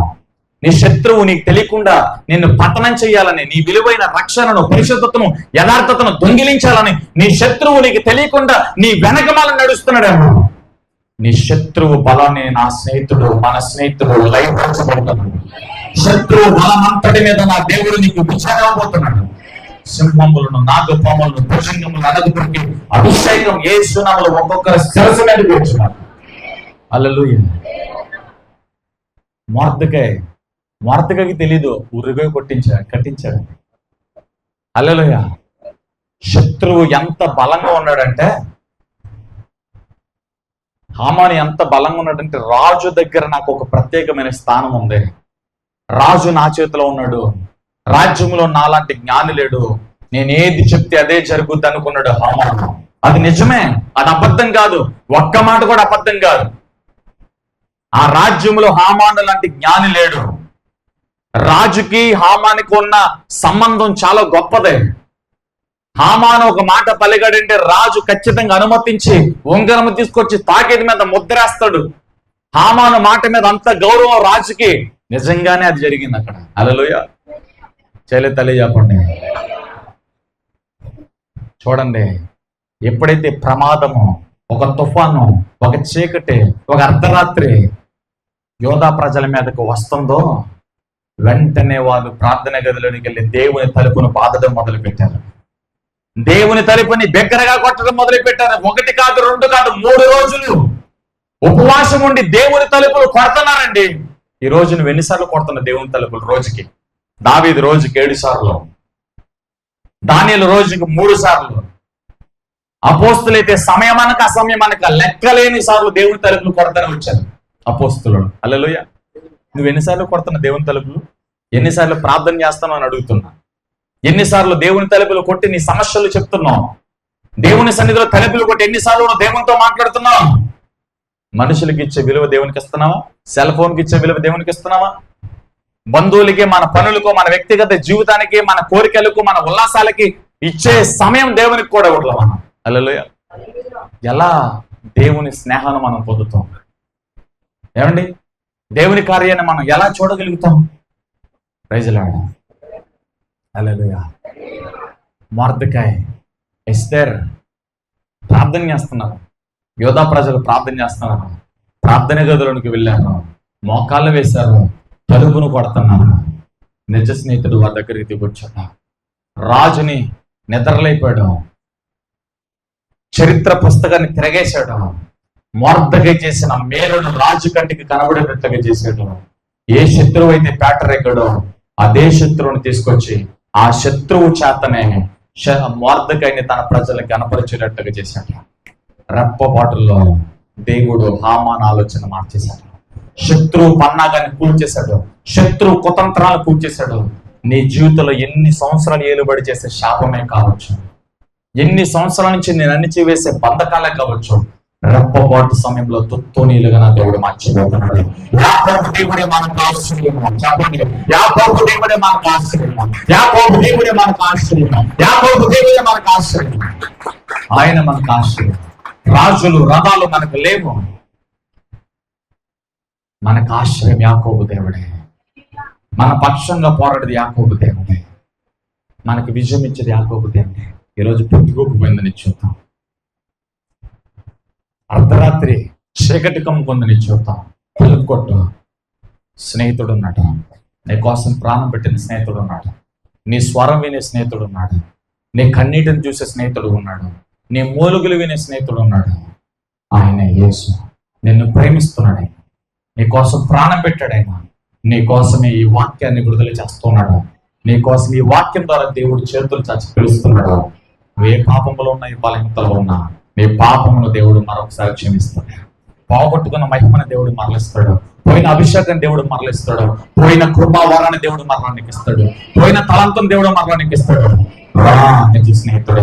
నీ శత్రువు నీకు తెలియకుండా నిన్ను పతనం చేయాలని, నీ విలువైన రక్షణను, పరిశుద్ధతను, యథార్థతను దొంగిలించాలని నీ శత్రువు నీకు తెలియకుండా నీ వెనకమాల నడుస్తున్నాడేమో. నీ శత్రువు బలాన్ని నా స్నేహితుడు, మన స్నేహితుడు లయపరచబడుతున్నాడు. శత్రువు బలమంతటి మీద నా దేవుడు నీకు విచారపోతున్నాడు. సింహములను, నాగపాములను, భుజంగములను అనగుపరికి అభిషేకం యేసు నామములో ఒక్కొక్కరు శిరస్సు మీద కూర్చున్నారు. హల్లెలూయా. మొర్దెకైకి తెలీదు, ఉరిగోయి కట్టించాడు. హల్లెలూయా. శత్రువు ఎంత బలంగా ఉన్నాడంటే, హామాను ఎంత బలంగా ఉన్నాడంటే, రాజు దగ్గర నాకు ఒక ప్రత్యేకమైన స్థానం ఉంది, రాజు నా చేతిలో ఉన్నాడు, రాజ్యంలో నాలాంటి జ్ఞాని లేడు, నేను ఏది చెప్తే అదే జరుగుద్ది అనుకున్నాడు హామాను. అది నిజమే, అది అబద్ధం కాదు, ఒక్క మాట కూడా అబద్ధం కాదు. ఆ రాజ్యంలో హామాను లాంటి జ్ఞాని లేడు. రాజుకి హామానికి ఉన్న సంబంధం చాలా గొప్పదే. హామాను ఒక మాట పలిగాడంటే రాజు ఖచ్చితంగా అనుమతించి ఉంగరము తీసుకొచ్చి తాకేది మీద ముద్రేస్తాడు. హామాను మాట మీద అంత గౌరవం రాజుకి. నిజంగానే అది జరిగింది అక్కడ. హల్లెలూయా. తల్లి చెప్పండి. చూడండి, ఎప్పుడైతే ప్రమాదము, ఒక తుఫాను, ఒక చీకటి, ఒక అర్ధరాత్రి యోధా ప్రజల మీదకు వస్తుందో, వెంటనే వాళ్ళు ప్రార్థన గదిలోనికి వెళ్ళి దేవుని తలుపును బాధడం మొదలు పెట్టారు. దేవుని తలుపుని బిగ్గరగా కొట్టడం మొదలు పెట్టారు. 1 కాదు, 2 కాదు, 3 రోజులు ఉపవాసం ఉండి దేవుని తలుపులు కొడుతున్నారండి. ఈ రోజు నువ్వు ఎన్నిసార్లు కొడుతున్నా దేవుని తలుపులు? రోజుకి దావీదు రోజుకి 7 సార్లు, దానియేలు రోజుకి 3 సార్లు, అపోస్తులైతే సమయమనక అసమయమనక లెక్కలేని సార్లు దేవుని తలుపులు కొడతానే వచ్చారు అపోస్తులు. హల్లెలూయా. నువ్వు ఎన్నిసార్లు కొడుతున్నా దేవుని తలుపులు? ఎన్నిసార్లు ప్రార్థన చేస్తావు అని అడుగుతున్నా. ఎన్నిసార్లు దేవుని తలుపులు కొట్టి నీ సమస్యలు చెప్తున్నావు? దేవుని సన్నిధిలో తలుపులు కొట్టి ఎన్నిసార్లు దేవునితో మాట్లాడుతున్నావు? మనుషులకి ఇచ్చే విలువ దేవునికి ఇస్తున్నావా? సెల్ ఫోన్కి ఇచ్చే విలువ దేవునికి ఇస్తున్నావా? బంధువులకి, మన పనులకు, మన వ్యక్తిగత జీవితానికి, మన కోరికలకు, మన ఉల్లాసాలకి ఇచ్చే సమయం దేవునికి కూడా ఇవ్వట్లే మనం. హల్లెలూయా. ఎలా దేవుని స్నేహాన్ని మనం పొందుతాం? ఏమండి, దేవుని కార్యాన్ని మనం ఎలా చూడగలుగుతాం? Praise Lord. Hallelujah. Mordecai, Esther ప్రార్థన చేస్తున్నారు. యోధా ప్రజలు ప్రార్థన చేస్తున్నారు. ప్రార్థన గదిలోనికి వెళ్ళారు, మోకాళ్ళు వేశారు, తలుపును కొడుతున్నారు. నిజ స్నేహితుడు వారి దగ్గరికి దిగొచ్చాడు. రాజుని నిద్రలేపాడు, చరిత్ర పుస్తకాన్ని తిరగేశాడు. మొర్దెకాయ్ చేసిన మేలును రాజు కంటికి కనబడేటట్లుగా చేశాడు. ఏ శత్రువు అయితే పేటరెక్కాడో అదే శత్రువుని తీసుకొచ్చి ఆ శత్రువు చేతనే మొర్దెకాయ్ని తన ప్రజలకు కనపరిచేటట్టుగా చేశాడు. రెప్పపాటుల్లో దేవుడు హామాన్ ఆలోచన మార్చేశాడు. శత్రువు పన్నాగాన్ని కూల్చేశాడు. శత్రువు కుతంత్రాలు కూల్చేశాడు. నీ జీవితంలో ఎన్ని సంవత్సరాలు ఏలుబడి చేసే శాపమే కావచ్చు, ఎన్ని సంవత్సరాల నుంచి నేను అణిచివేసే బంధకాలే కావచ్చు, రెప్పపాటు సమయంలో తుత్తోనీలుగా నా దేవుడు మార్చిపోతున్నాడు. యాకోబు దేవుడే మనకు ఆశ్రయం. చెప్పండి, యాకోబు దేవుడే మనకు ఆశ్రయం. యాకోబు దేవుడే మనకు ఆశ్రయం. యాకోబు దేవుడే మనకు ఆశ్రయం. ఆయన మనకు ఆశ్రయం. రాజులు, రథాలు మనకు లేవు. మనకు ఆశ్రయం యాకోబు దేవుడే. మన పక్షంగా పోరాడేది యాకోబు దేవుడే. మనకు విజయం ఇచ్చేది యాకోబు దేవుడే. ఈరోజు పొద్దుగోకపోయిందని చూద్దాం. అర్ధరాత్రి చీకటి కమ్ముకుందని చూద్దాం. తలుపు కొట్టు, స్నేహితుడు ఉన్నాడు. నీ కోసం ప్రాణం పెట్టిన స్నేహితుడు ఉన్నాడు. నీ స్వరం వినే స్నేహితుడు ఉన్నాడు. నీ కన్నీటిని చూసే స్నేహితుడు ఉన్నాడు. నీ మూలుగులు వినే స్నేహితుడు ఉన్నాడు. ఆయన యేసు నిన్ను ప్రేమిస్తున్నాడు. ఆయన నీ కోసం ప్రాణం పెట్టాడు. ఆయన నీ కోసమే ఈ వాక్యాన్ని విడుదల చేస్తున్నాడు. నీ కోసం ఈ వాక్యం ద్వారా దేవుడు చేతులు చాచి పిలుస్తున్నాడు. నువ్వు ఏ పాపంలో ఉన్నా, ఏ బలహీనతలో ఉన్నా, నీ పాపమును దేవుడు మరొకసారి క్షమిస్తాడు. పోగొట్టుకున్న మహిమను దేవుడు మరలిస్తాడు. పోయిన అభిషేకం దేవుడు మరలిస్తాడు. పోయిన కృపావరాన్ని దేవుడు మరణానికి ఇస్తాడు. పోయిన తలంతం దేవుడు మరణానికి ఇస్తాడు. నిజ స్నేహితుడు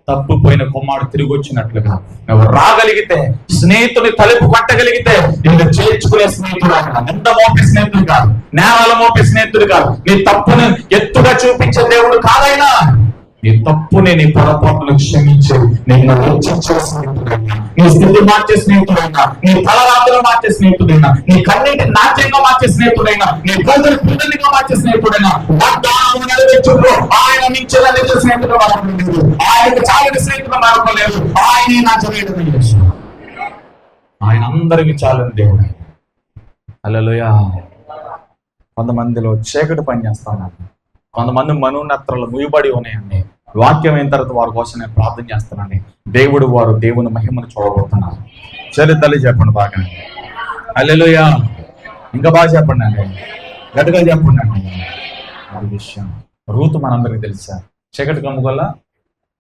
తప్పుపోయిన కుమారుడు తిరిగి వచ్చినట్లుగా నువ్వు రాగలిగితే, స్నేహితుని తలుపు కొట్టగలిగితే, నిన్ను చేర్చుకునే స్నేహితుడు ఆయన. ఎంత మోపే స్నేహితుడు కాదు, నేరాల మోపే స్నేహితుడు కాదు, నీ తప్పును ఎత్తుగా చూపించే దేవుడు కాదైనా. నీ తప్పుని, నీ పొరపాటును క్షమించి నిన్ను రక్షించే స్నేహితుడైనా, నీ స్థితి మార్చే స్నేహితుడైనా, నీ తలరాత్రులు మార్చే స్నేహితుడైనా, నీ కన్నీటి నాట్యంగా మార్చే స్నేహితుడైనా, నీ గోధుల పిల్లనిగా మార్చే స్నేహితుడైనా, వాగ్దానం నెరవేర్చుటలో ఆయన మించిన నిజ స్నేహితుడు మరొకడు లేదు. ఆయనకు చాలిన స్నేహితుడు మరొకడు లేదు. ఆయనే నా చదివేది యేసు. ఆయన అందరికి చాలిన దేవుడు. హల్లెలూయా. కొంతమందిలో చీకటి పని చేస్తున్నారు. కొంతమంది మనోనేత్రాలు ముయ్యబడి ఉన్నాయండి. వాక్యం అయిన తర్వాత వారి కోసం నేను ప్రార్థన చేస్తున్నాను. దేవుడు వారు దేవుని మహిమను చూడబోతున్నారు. సరే తల్లి చెప్పండి బాగా. హల్లెలూయా. ఇంకా బాగా చెప్పండి అండి, గట్టిగా చెప్పండి అండి. అది విషయం రూతు మనందరికి తెలుసా? చీకటి కమ్ముగల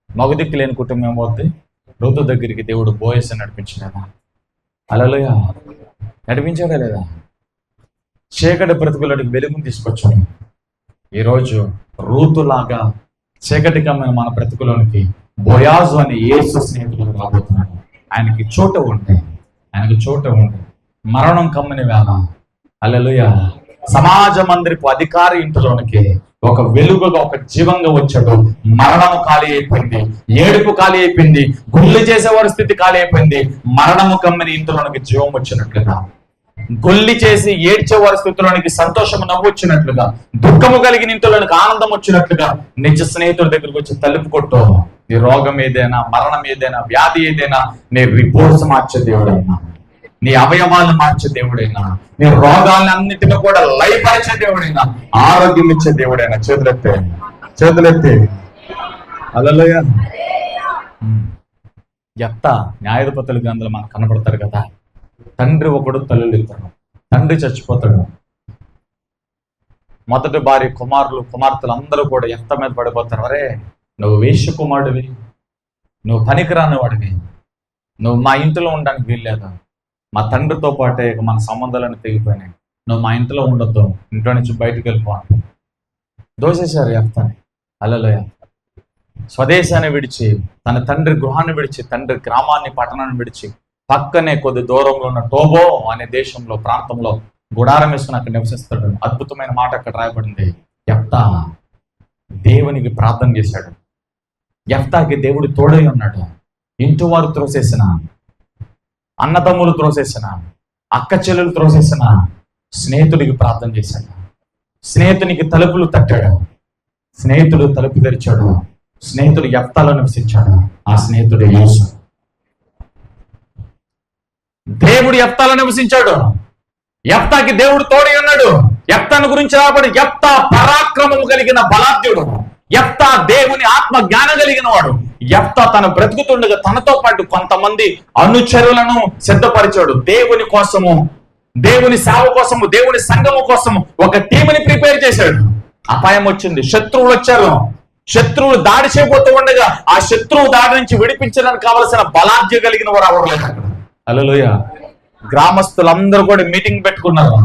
మగదిక్కు లేని కుటుంబం పోతే రూతు దగ్గరికి దేవుడు బోయస్ నడిపించలేదా? హల్లెలూయా. నడిపించాడా లేదా? చీకటి బ్రతుకులకి వెలుగుని తీసుకొచ్చాడు. ఈరోజు రూతులాగా చీకటి కమ్మిన మన బ్రతుకులోనికి బోయాజు అనే యేసు స్నేహితులు రాబోతున్నాడు. ఆయనకి చోట ఉంటే, ఆయనకు చోట ఉంటే మరణం కమ్మిన వేళ హల్లెలూయా సమాజ మందిరపు అధికారి ఇంటిలోనికి ఒక వెలుగుగా, ఒక జీవంగా వచ్చాడు. మరణము ఖాళీ అయిపోయింది, ఏడుపు ఖాళీ అయిపోయింది, గుళ్ళు చేసేవారి స్థితి ఖాళీ అయిపోయింది. మరణము కమ్మిన ఇంటిలోనికి జీవం వచ్చినట్లుగా, గొల్లి చేసి ఏడ్చే వారి స్థితిలోనికి సంతోషము నవ్వు వచ్చినట్లుగా, దుఃఖము కలిగిన ఇంటిలోనికి ఆనందం వచ్చినట్లుగా నిజ స్నేహితుడి దగ్గరికి వచ్చి తలుపు కొట్టు. నీ రోగం ఏదైనా, మరణం ఏదైనా, వ్యాధి ఏదైనా, నీ రిపోర్ట్స్ మార్చే దేవుడైనా, నీ అవయవాలను మార్చే దేవుడైనా, నీ రోగాలన్నిటిని కూడా లయపరిచే దేవుడైనా, ఆరోగ్యం ఇచ్చే దేవుడైనా చేతులెత్తే, చేతులెత్తే. హల్లెలూయా. ఎత్త న్యాయాధిపతుల గ్రంథంలో మనకు కనపడతారు కదా. తండ్రి ఒకడు, తల్లులు ఇద్దరు. తండ్రి చచ్చిపోతాడు. మొదటి భార్య కుమార్తెలు అందరూ కూడా ఎంత మీద పడిపోతారు. అరే నువ్వు వేశ్య కుమారుడివి, నువ్వు పనికిరాని వాడివి, నువ్వు మా ఇంటిలో ఉండడానికి వీల్లేదు, మా తండ్రితో పాటే మన సంబంధాలను తెగిపోయినాయి, నువ్వు మా ఇంట్లో ఉండొద్దు, ఇంట్లో నుంచి బయటకు వెళ్ళిపో. దోషేశారు ఎఫ్తాని. హల్లెలూయా. స్వదేశాన్ని విడిచి, తన తండ్రి గృహాన్ని విడిచి, తండ్రి గ్రామాన్ని, పట్టణాన్ని విడిచి, పక్కనే కొద్ది దూరంలో ఉన్న టోబో అనే దేశంలో, ప్రాంతంలో గుడారం వేసుకుని అక్కడ నివసిస్తాడు. అద్భుతమైన మాట అక్కడ రాయబడింది. యెఫ్తా దేవునికి ప్రార్థన చేశాడు. యెఫ్తాకి దేవుడు తోడై ఉన్నాడు. ఇంటి వారు త్రోసేసిన, అన్నదమ్ములు త్రోసేసిన, అక్క చెల్లెలు త్రోసేసిన స్నేహితుడికి ప్రార్థన చేశాడు. స్నేహితునికి తలుపులు తట్టాడు. స్నేహితుడు తలుపు తెరిచాడు. స్నేహితుడు యెఫ్తాలో నివసించాడు. ఆ స్నేహితుడు యేసు. దేవుడు యెఫ్తాలో నివసించాడు. యెఫ్తాకి దేవుడు తోడై ఉన్నాడు. యెఫ్తాను గురించి రాబడి యెఫ్తా పరాక్రమము కలిగిన బలాఢ్యుడు. యెఫ్తా దేవుని ఆత్మ జ్ఞానం కలిగిన వాడు. యెఫ్తా తన బ్రతుకుతుండగా తనతో పాటు కొంతమంది అనుచరులను సిద్ధపరిచాడు. దేవుని కోసము, దేవుని సేవ కోసము, దేవుని సంఘము కోసము ఒక టీంని ప్రిపేర్ చేశాడు. అపాయం వచ్చింది, శత్రువులు వచ్చారు. శత్రువులు దాడి చేయబోతూ ఉండగా ఆ శత్రువు దాడి నుంచి విడిపించడానికి కావలసిన బలాఢ్య కలిగిన వారు అవ్వలేదు. హల్లెలూయా. గ్రామస్తులందరూ కూడా మీటింగ్ పెట్టుకున్నారు.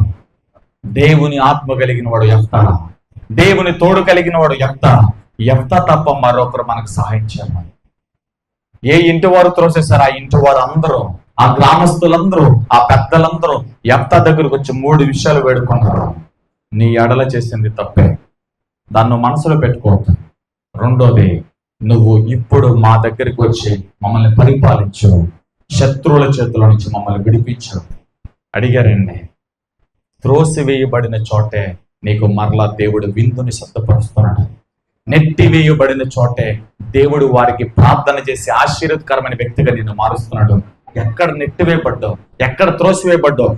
దేవుని ఆత్మ కలిగిన వాడు యెఫ్తా, దేవుని తోడు కలిగిన వాడు యెఫ్తా. యెఫ్తా తప్ప మరొకరు మనకు సహాయం చేయమని ఏ ఇంటి వారు త్రోసేశారు. ఆ ఇంటి వారు అందరూ, ఆ గ్రామస్తులందరూ, ఆ పెద్దలందరూ యెఫ్తా దగ్గరకు వచ్చి 3 విషయాలు వేడుకున్నారు. నీ ఎడల చేసింది తప్పే, దాన్ని మనసులో పెట్టుకోవద్దు. రెండోది, నువ్వు ఇప్పుడు మా దగ్గరికి వచ్చి మమ్మల్ని పరిపాలించు, శత్రువుల చేతుల నుంచి మమ్మల్ని విడిపించు. అడిగారండి. త్రోసివేయబడిన చోటే నీకు మరలా దేవుడు విందుని సిద్ధపరుస్తున్నాడు. నెట్టివేయబడిన చోటే దేవుడు వారికి ప్రార్థన చేసి ఆశీర్వదకరమైన వ్యక్తిగా నిన్ను మారుస్తున్నాడు. ఎక్కడ నెట్టివేయబడ్డావు, ఎక్కడ త్రోసివేయబడ్డావు,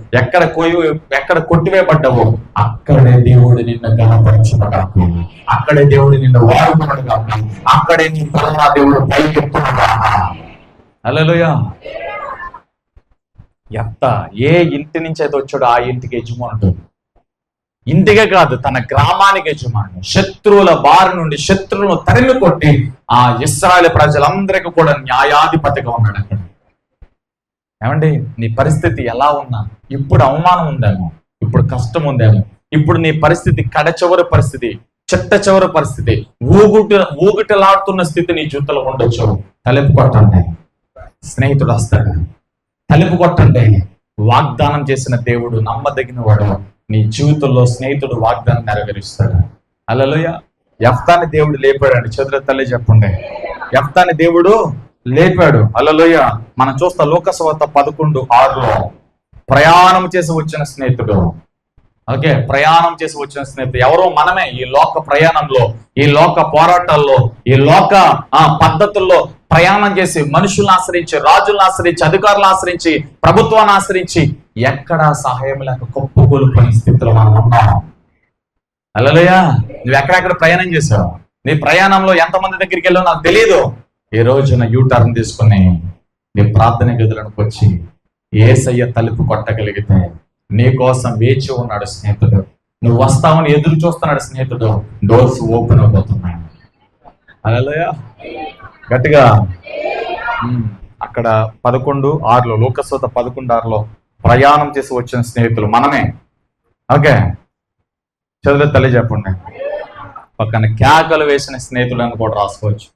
ఎక్కడ కొట్టివేయబడ్డావో అక్కడే దేవుడు నిన్ను గణపరచునుగాక, అక్కడే దేవుడు నిన్ను వాడుకునుగాక, అక్కడే నీ తలన దేవుడు పైకెత్తునుగాక. హల్లెలూయా. యెఫ్తా ఏ ఇంటి నుంచి అయితే వచ్చాడో ఆ ఇంటికి యజమానుడు. ఇంటికే కాదు, తన గ్రామానికి యజమానుడు. శత్రువుల బారి నుండి శత్రువులను తరిమి కొట్టి ఆ ఇశ్రాయేలు ప్రజలందరికీ కూడా న్యాయాధిపతిగా ఉన్నాడు అక్కడ. ఏమండి, నీ పరిస్థితి ఎలా ఉన్నా, ఇప్పుడు అవమానం ఉందేమో, ఇప్పుడు కష్టం ఉందేమో, ఇప్పుడు నీ పరిస్థితి కడచివరి పరిస్థితి, చిట్ట చివరి పరిస్థితి, ఊగిటలాడుతున్న స్థితి నీ జీవితంలో ఉండొచ్చు. తలుపు కొట్టండి, స్నేహితుడు వస్తాడు. తలుపు కొట్టండి. వాగ్దానం చేసిన దేవుడు నమ్మదగిన వాడు. నీ జీవితంలో స్నేహితుడు వాగ్దానం నెరవేరుస్తాడు. హల్లెలూయా. యెఫ్తాని దేవుడు లేపాడండి. చదువు తల్లి చెప్పండి. యెఫ్తాని దేవుడు లేపాడు. హల్లెలూయా. మనం చూస్తాం లోకసువార్త 11:6 ప్రయాణం చేసి వచ్చిన స్నేహితుడు. ఓకే, ప్రయాణం చేసి వచ్చిన స్నేహితుడు ఎవరో మనమే. ఈ లోక ప్రయాణంలో, ఈ లోక పోరాటాల్లో, ఈ లోక పద్ధతుల్లో ప్రయాణం చేసి మనుషులను ఆశ్రయించి, రాజులను ఆశ్రయించి, అధికారులను ఆశ్రయించి, ప్రభుత్వాన్ని ఆశ్రయించి ఎక్కడా సహాయం లేక కుప్పకూలిపోయిన స్థితిలో మనం ఉన్నాం. హల్లెలూయా. నువ్వు ఎక్కడెక్కడ ప్రయాణం చేసావు? నీ ప్రయాణంలో ఎంతమంది దగ్గరికి వెళ్ళావు నాకు తెలియదు. ఈ రోజున యూటర్న్ తీసుకుని నీ ప్రార్థన గదులకు వచ్చి యేసయ్య తలుపు కొట్టగలిగితే నీ కోసం వేచి ఉన్నాడు స్నేహితుడు. నువ్వు వస్తావని ఎదురు చూస్తున్నాడు స్నేహితుడు. డోర్స్ ఓపెన్ అయిపోతున్నాడు. హల్లెలూయా. గట్టిగా. అక్కడ 11:6 లోకసువార్త 11:6 ప్రయాణం చేసి వచ్చిన స్నేహితులు మనమే. ఓకే, చదువు తల్లి చెప్పండి. పక్కన కేకలు వేసిన స్నేహితులు అని కూడా రాసుకోవచ్చు.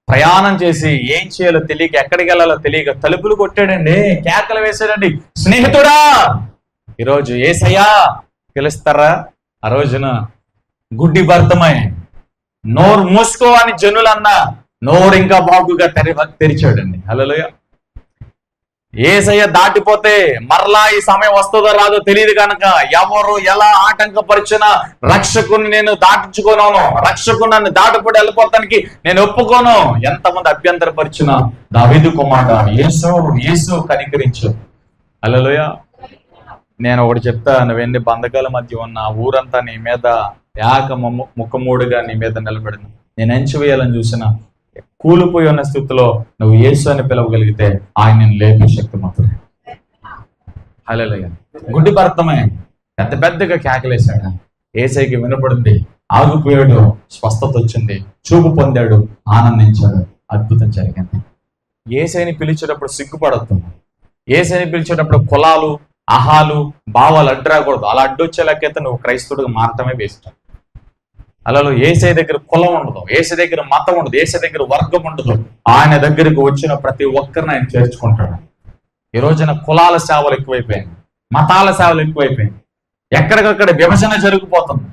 ప్రయాణం చేసి ఏం చేయాలో తెలియక, ఎక్కడికి వెళ్ళాలో తెలియక తలుపులు కొట్టాడండి, కేకలు వేసాడండి. స్నేహితుడా, ఈరోజు యేసయ్యా పిలుస్తారా? ఆ రోజున గుడ్డి భర్తమై నోరు మూసుకో అని జనులన్నా నోరు ఇంకా బాగుగా తెరిచాడండి. హల్లెలూయా. యేసయ్య దాటిపోతే మరలా ఈ సమయం వస్తుందో రాదో తెలియదు కనుక ఎవరు ఎలా ఆటంకపరిచినా రక్షకుని నేను దాటించుకోను, రక్షకుని నన్ను దాటిపడి వెళ్ళిపోతానికి నేను ఒప్పుకోను. ఎంతమంది అభ్యంతరపరిచినా దావీదు కుమారుడా యేసు యేసు కనికరించు. హల్లెలూయా. నేను ఒకటి చెప్తా, నువ్వెన్ని బంధకాల మధ్య ఉన్న ఊరంతా నీ మీద ముఖమూడుగా నీ మీద నిలబడిన, నేను ఎంచివేయాలని చూసిన కూలిపోయి ఉన్న స్థితిలో నువ్వు యేసు అని పిలవగలిగితే ఆయన నేను లేపే శక్తి మాత్రం. హల్లెలూయా. గుడ్డి భర్తమే పెద్ద పెద్దగా కేకలేశాడు. యేసయ్యకి వినపడింది, ఆగిపోయాడు, స్వస్థత వచ్చింది, చూపు పొందాడు, ఆనందించాడు. అద్భుతం జరిగింది. యేసయ్యని పిలిచేటప్పుడు సిగ్గుపడద్దు. యేసయ్యని పిలిచేటప్పుడు కులాలు, అహాలు, భావాలు అడ్డురాకూడదు. అలా అడ్డొచ్చేలాకైతే నువ్వు క్రైస్తవుడిగా మారటమే వేస్ట్. అలా యేసయ్య దగ్గర కులం ఉండదు, యేసయ్య దగ్గర మతం ఉండదు, యేసయ్య దగ్గర వర్గం ఉండదు. ఆయన దగ్గరికి వచ్చిన ప్రతి ఒక్కరిని ఆయన చేర్చుకుంటాడు. ఈ రోజున కులాల సేవలు ఎక్కువైపోయాయి, మతాల సేవలు ఎక్కువైపోయాయి. ఎక్కడికక్కడ విభజన జరిగిపోతుంది.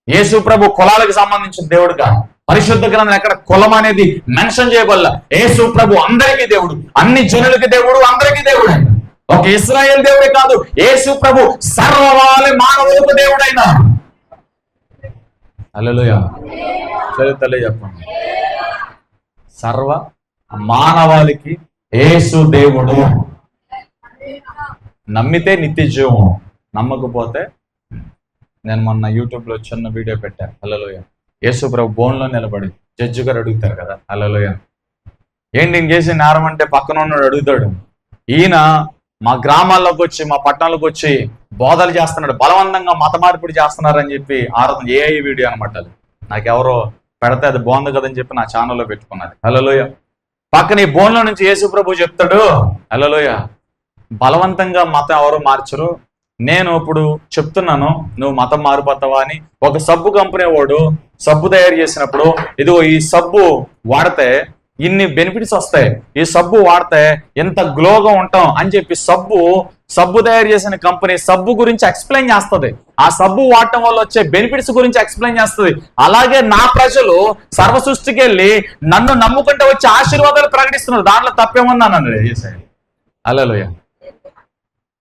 యేసు ప్రభు కులాలకు సంబంధించిన దేవుడుగా, పరిశుద్ధ గ్రంథం ఎక్కడ కులం అనేది మెన్షన్ చేయబల్ల. యేసు ప్రభు అందరికీ దేవుడు, అన్ని జనులకి దేవుడు, అందరికీ దేవుడు. ఒక ఇశ్రాయేల్ దేవుడే కాదు, యేసు ప్రభు సర్వవాళి మానవులకు దేవుడైన. హల్లెలూయా. చరిత్రలో చెప్పండి, సర్వ మానవాళికి యేసు దేవుడు. నమ్మితే నిత్య జీవం, నమ్మకపోతే, నేను మొన్న యూట్యూబ్లో చిన్న వీడియో పెట్టాను. హల్లెలూయా. యేసు ప్రభు బోన్లో నిలబడి జడ్జి గారు అడుగుతారు కదా, హల్లెలూయా, ఏంటి నేను చేసి నేరం అంటే పక్కన ఉన్నాడు అడుగుతాడు. ఈయన మా గ్రామాల్లోకి వచ్చి, మా పట్టణాలకు వచ్చి బోధలు చేస్తున్నాడు, బలవంతంగా మత మార్పిడి చేస్తున్నారని చెప్పి ఆరాధన ఏఐ వీడియో అనమాట. నాకెవరో పెడితే అది బాగుంది కదని చెప్పి నా ఛానల్లో పెట్టుకున్నది. హల్లెలూయా. పక్కన ఈ బోన్లో నుంచి యేసు ప్రభు చెప్తాడు, హల్లెలూయా, బలవంతంగా మతం ఎవరు మార్చరు, నేను ఇప్పుడు చెప్తున్నాను, నువ్వు మతం మారిపోతావా అని. ఒక సబ్బు కంపెనీ వాడు సబ్బు తయారు చేసినప్పుడు, ఇదిగో ఈ సబ్బు వాడితే ఇన్ని బెనిఫిట్స్ వస్తాయి, ఈ సబ్బు వాడితే ఎంత గ్లోగా ఉంటాం అని చెప్పి సబ్బు తయారు చేసిన కంపెనీ సబ్బు గురించి ఎక్స్ప్లెయిన్ చేస్తుంది. ఆ సబ్బు వాడటం వల్ల వచ్చే బెనిఫిట్స్ గురించి ఎక్స్ప్లెయిన్ చేస్తుంది. అలాగే నా ప్రజలు సర్వ సృష్టికి వెళ్ళి నన్ను నమ్ముకుంటే వచ్చే ఆశీర్వాదాలు ప్రకటిస్తున్నారు, దాంట్లో తప్పేముంది అన్నాడు యేసయ్య. హల్లెలూయా.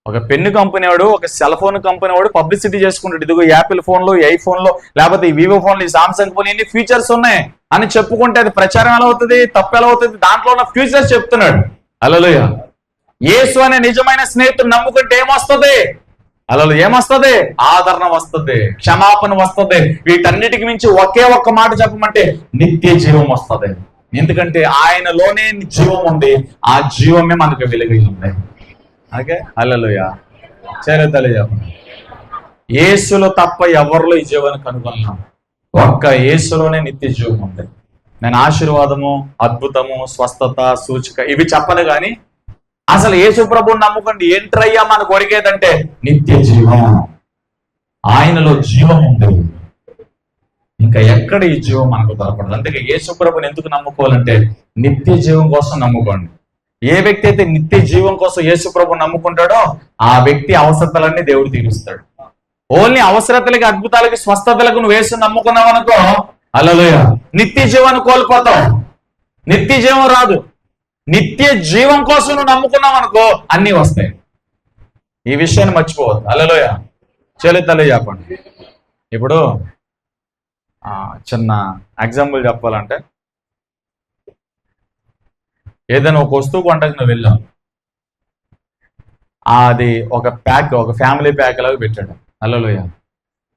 ఒక పెన్ను కంపెనీ వాడు, ఒక సెల్ ఫోన్ కంపెనీ వాడు పబ్లిసిటీ చేసుకుంటాడు, ఇదిగో యాపిల్ ఫోన్లో, ఐఫోన్లో, లేకపోతే ఈ వివో ఫోన్లో, ఈ సామ్సంగ్ ఫోన్, ఎన్ని ఫీచర్స్ ఉన్నాయి అని చెప్పుకుంటే అది ప్రచారం ఎలా అవుతుంది, తప్పు ఎలా అవుతుంది, దాంట్లో ఉన్న ఫ్యూచర్స్ చెప్తున్నాడు. హల్లెలూయా. యేసు అనే నిజమైన స్నేహితుడు నమ్ముకుంటే ఏమొస్తుంది? హల్లెలూయా. ఏమొస్తుంది? ఆదరణ వస్తుంది, క్షమాపణ వస్తుంది. వీటన్నిటికి మించి ఒకే ఒక్క మాట చెప్పమంటే నిత్య జీవం వస్తుంది. ఎందుకంటే ఆయనలోనే జీవం ఉంది, ఆ జీవమే మనకు వెలుగు ఉంది. ఓకే, హల్లెలూయా. చేరేతలే చెప్పండి, యేసులో తప్ప ఎవరిలో ఈ జీవాన్ని కనుగొన్నాం, ఒక్క యేసులోనే నిత్య జీవం ఉంది. నేను ఆశీర్వాదము, అద్భుతము, స్వస్థత, సూచిక ఇవి చెప్పను కానీ అసలు యేసు ప్రభువుని నమ్ముకోండి, ఏంట్రయ్యా మన కొరికేదంటే నిత్య జీవం. ఆయనలో జీవం ఉంది, ఇంకా ఎక్కడ ఈ జీవం మనకు దొరకదు. అందుకే యేసు ప్రభువుని ఎందుకు నమ్ముకోవాలంటే నిత్య జీవం కోసం నమ్ముకోండి. ఏ వ్యక్తి అయితే నిత్య జీవం కోసం యేసు ప్రభువుని నమ్ముకుంటాడో ఆ వ్యక్తి అవసరతలన్నీ దేవుడు తీరుస్తాడు. ఓన్లీ అవసరతలకి, అద్భుతాలకి, స్వస్థతలకు నువ్వు యేసు నమ్ముకున్నావు అనుకో, హల్లెలూయా, నిత్య జీవాన్ని కోల్పోతావు, నిత్య జీవం రాదు. నిత్య జీవం కోసం నువ్వు నమ్ముకున్నావు అనుకో అన్నీ వస్తాయి. ఈ విషయాన్ని మర్చిపోవద్దు. హల్లెలూయా. చెల్లితల్లి చెప్పండి. ఇప్పుడు చిన్న ఎగ్జాంపుల్ చెప్పాలంటే, ఏదైనా ఒక వస్తువు కొంటకి నువ్వు వెళ్ళావు, అది ఒక ప్యాక్, ఒక ఫ్యామిలీ ప్యాక్ లాగా పెట్టాడు. హల్లెలూయా.